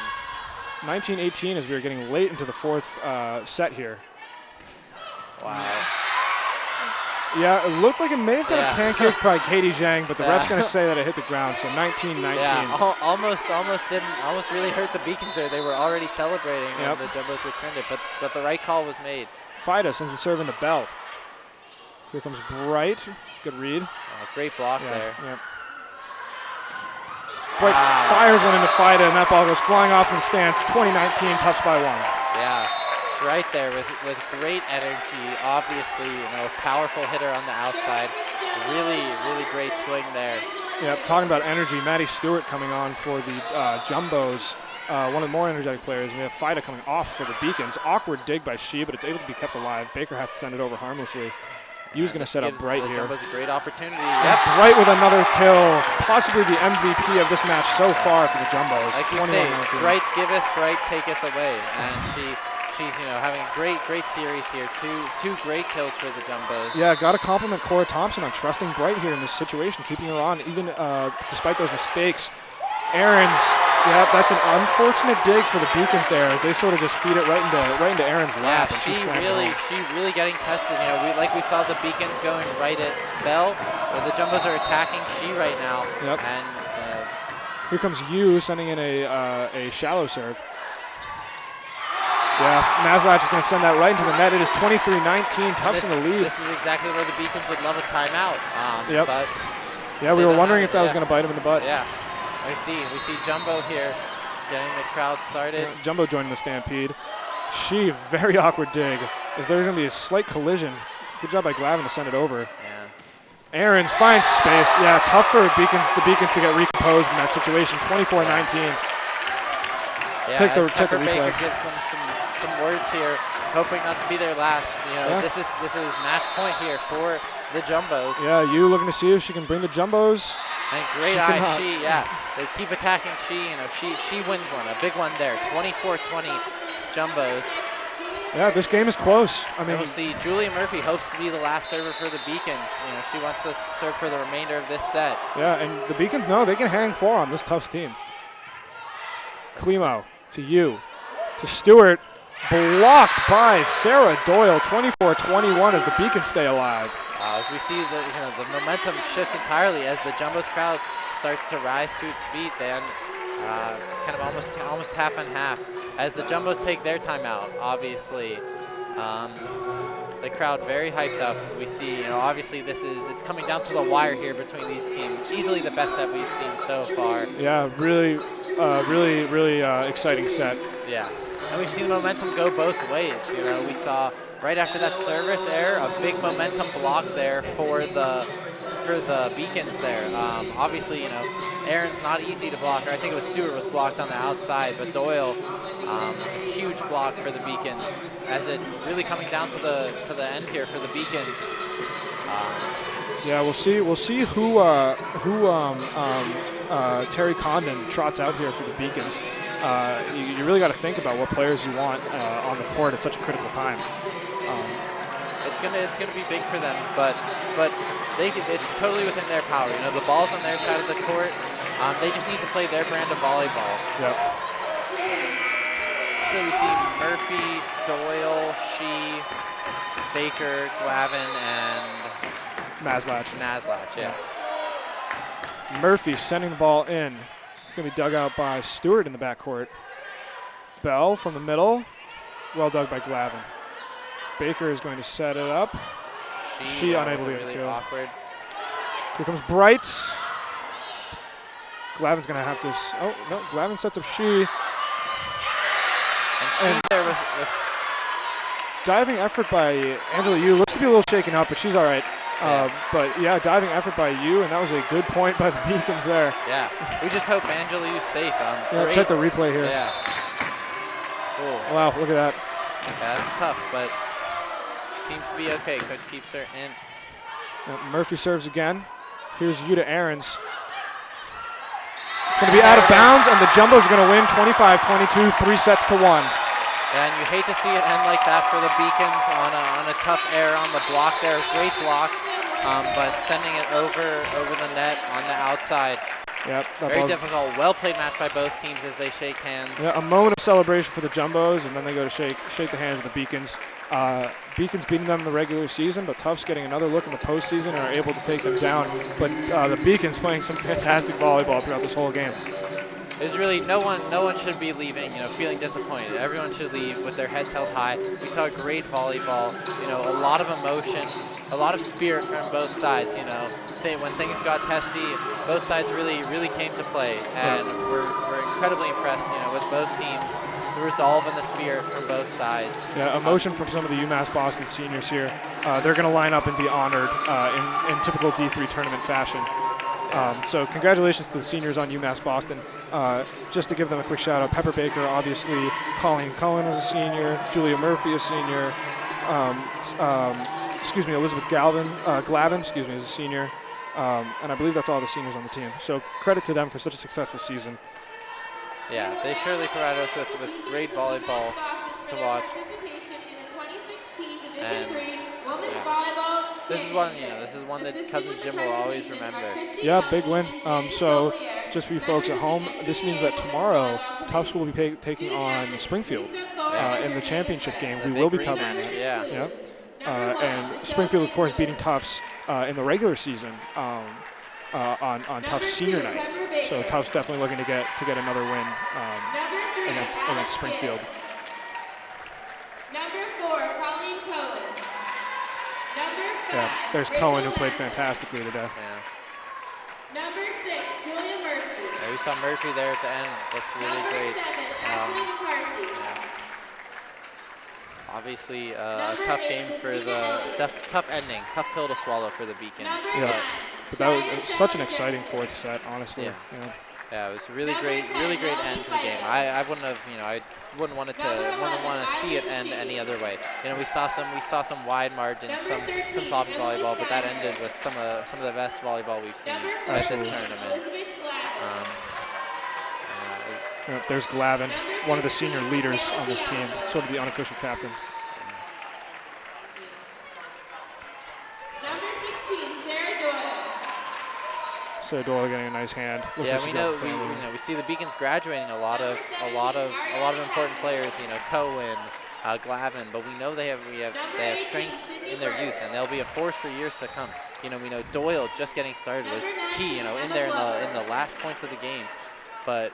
19-18 as we are getting late into the fourth set here. Wow. Yeah, it looked like it may have been a pancake by Katie Zhang, but the ref's going to say that it hit the ground, so 19-19. Yeah, almost really hurt the Beacons there. They were already celebrating when the Jumbos returned it, but the right call was made. Fida sends the serve into Bell. Here comes Bright. Good read. Great block there. Yep. Bright fires one into Fida, and that ball goes flying off in the stands. 2019, Tufts by 1. Yeah. Right there with great energy. Obviously, powerful hitter on the outside. Really, really great swing there. Yep, talking about energy, Maddie Stewart coming on for the Jumbos. One of the more energetic players. We have Fida coming off for the Beacons. Awkward dig by She, but it's able to be kept alive. Baker has to send it over harmlessly. Yu's going to set up Bright here. Jumbos a great opportunity. Yep. Bright with another kill. Possibly the MVP of this match so far for the Jumbos. Like you say, Bright giveth, Bright taketh away. And she's having a great series here. Two great kills for the Jumbos. Yeah, got to compliment Cora Thompson on trusting Bright here in this situation, keeping her on even despite those mistakes. Aaron's, that's an unfortunate dig for the Beacons there. They sort of just feed it right into Aaron's lap. Yeah, and she really getting tested. We saw the Beacons going right at Bell, but the Jumbos are attacking She right now. Yep. And here comes Yu sending in a shallow serve. Yeah, Maslach is going to send that right into the net. It is 23-19, Tufts in the lead. This is exactly where the Beacons would love a timeout. But we were wondering if that was going to bite him in the butt. Yeah, we see Jumbo here getting the crowd started. Yeah, Jumbo joining the stampede. She, very awkward dig. Is there going to be a slight collision? Good job by Glavin to send it over. Yeah. Aaron's finds space. Yeah, tough for the Beacons to get recomposed in that situation. 24-19. Yeah, check the Pepper replay. Baker gives them some words here, hoping not to be their last. This is match point here for the Jumbos. Yeah, you looking to see if she can bring the Jumbos. And great eye, they keep attacking She wins one, a big one there. 24-20 Jumbos. Yeah, this game is close. I mean, we'll see. Julia Murphy hopes to be the last server for the Beacons. She wants us to serve for the remainder of this set. Yeah, and the Beacons know they can hang 4 on this Tufts team. Klimo to Yu, to Stewart, blocked by Sarah Doyle, 24-21 as the Beacons stay alive. As we see the momentum shifts entirely as the Jumbos crowd starts to rise to its feet, then kind of almost half and half as the Jumbos take their timeout. Obviously, the crowd very hyped up. We see, obviously it's coming down to the wire here between these teams. Easily the best set we've seen so far. Yeah, really exciting set. Yeah, and we've seen the momentum go both ways. We saw right after that service error, a big momentum block there for the Beacons there. Obviously, Aaron's not easy to block. Or I think it was Stewart was blocked on the outside, but Doyle, a huge block for the Beacons as it's really coming down to the end here for the Beacons. Yeah, we'll see who Terry Condon trots out here for the Beacons. You really got to think about what players you want on the court at such a critical time. It's gonna be big for them, but it's totally within their power. The ball's on their side of the court. They just need to play their brand of volleyball. Yep. So we see Murphy, Doyle, She, Baker, Glavin, and Maslach. Yeah. Murphy sending the ball in. It's going to be dug out by Stewart in the backcourt. Bell from the middle. Well dug by Glavin. Baker is going to set it up. She unable to get really kill. Awkward. Here comes Bright. Glavin's going to have to... Oh, no. Glavin sets up She. And She there with diving effort by Angela Yu. Looks to be a little shaken up, but she's all right. But yeah, diving effort by Yu, and that was a good point by the Beacons there. Yeah, we just hope Angela Yu's safe. Yeah, check the replay here. Yeah. Cool. Wow, look at that. Yeah, that's tough, but seems to be okay. Coach keeps her in. Murphy serves again. Here's Yuta Ahrens. It's going to be out of bounds, and the Jumbos are going to win 25-22, 3 sets to 1. And you hate to see it end like that for the Beacons on a tough error on the block there. Great block, but sending it over the net on the outside. Yep. Very difficult. Well-played match by both teams as they shake hands. Yeah, a moment of celebration for the Jumbos, and then they go to shake the hands of the Beacons. Beacons beating them in the regular season, but Tufts getting another look in the postseason and are able to take them down. But the Beacons playing some fantastic volleyball throughout this whole game. There's really no one should be leaving, feeling disappointed. Everyone should leave with their heads held high. We saw great volleyball, a lot of emotion, a lot of spirit from both sides, When things got testy, both sides really came to play, and we're incredibly impressed, with both teams, the resolve and the spirit from both sides. Yeah, emotion from some of the UMass Boston seniors here. They're going to line up and be honored in typical D3 tournament fashion. So congratulations to the seniors on UMass Boston. Just to give them a quick shout out, Pepper Baker, obviously, Colleen Cullen was a senior, Julia Murphy a senior, Elizabeth Glavin, is a senior, and I believe that's all the seniors on the team. So credit to them for such a successful season. Yeah, they surely provided us with great volleyball to watch. And this is one that Cousins Gym will always remember. Yeah, big win. So just for you folks at home, this means that tomorrow Tufts will be taking on Springfield in the championship game. We will be covering that. Yeah. And Springfield, of course, beating Tufts in the regular season on Tufts senior night. So Tufts definitely looking to get another win against Springfield. Number 4, Colleen Cohen. Number 5, yeah, there's Cohen, who played fantastically today. Yeah. Number 6, Julia Murphy. Yeah, we saw Murphy there at the end. Looked really Number great. 7, Ashley McCarthy. Yeah. Obviously, a tough game for the tough ending, tough pill to swallow for the Beacons. Yeah, but that was such an exciting fourth set, honestly. Yeah, it was a really great end to the game. I wouldn't have, I wouldn't want to see it end any other way. We saw some wide margins, some sloppy volleyball, but that ended with some of the best volleyball we've seen at this tournament. There's Glavin, one of the senior leaders on this team, sort of the unofficial captain. Number 16, Sarah Doyle. Sarah Doyle getting a nice hand. Looks like we know we see the Beacons graduating a lot of important players. Cohen, Glavin, but we know they have strength in their youth, and they'll be a force for years to come. We know Doyle just getting started was key. In the last points of the game. But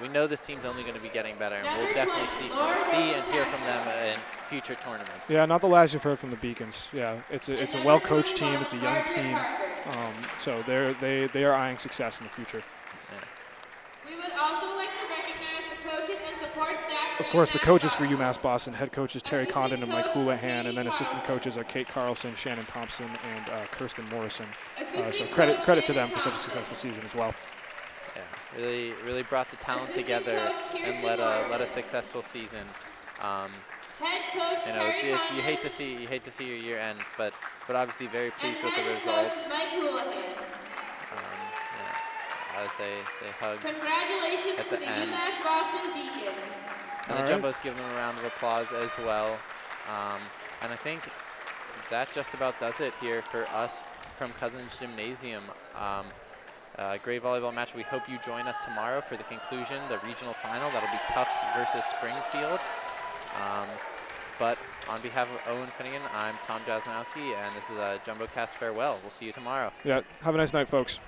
we know this team's only going to be getting better, and we'll definitely see and hear from them in future tournaments. Yeah, not the last you've heard from the Beacons. Yeah, it's a well-coached team. It's a young team, so they are eyeing success in the future. Yeah. We would also like to recognize the coaches and support staff. Of course, the coaches for UMass Boston, head coaches Terry Condon and Mike Houlihan, and then assistant coaches are Kate Carlson, Shannon Thompson, and Kirsten Morrison. So credit to them for such a successful season as well. Yeah, really brought the talent together and led a successful season. You hate to see your year end, but obviously very pleased with the results. As they hug at the end. And the Jumbos give them a round of applause as well. And I think that just about does it here for us from Cousins Gymnasium. Great volleyball match. We hope you join us tomorrow for the conclusion, the regional final. That'll be Tufts versus Springfield. But on behalf of Owen Finnegan, I'm Tom Jasnowski, and this is a JumboCast farewell. We'll see you tomorrow. Yeah, have a nice night, folks.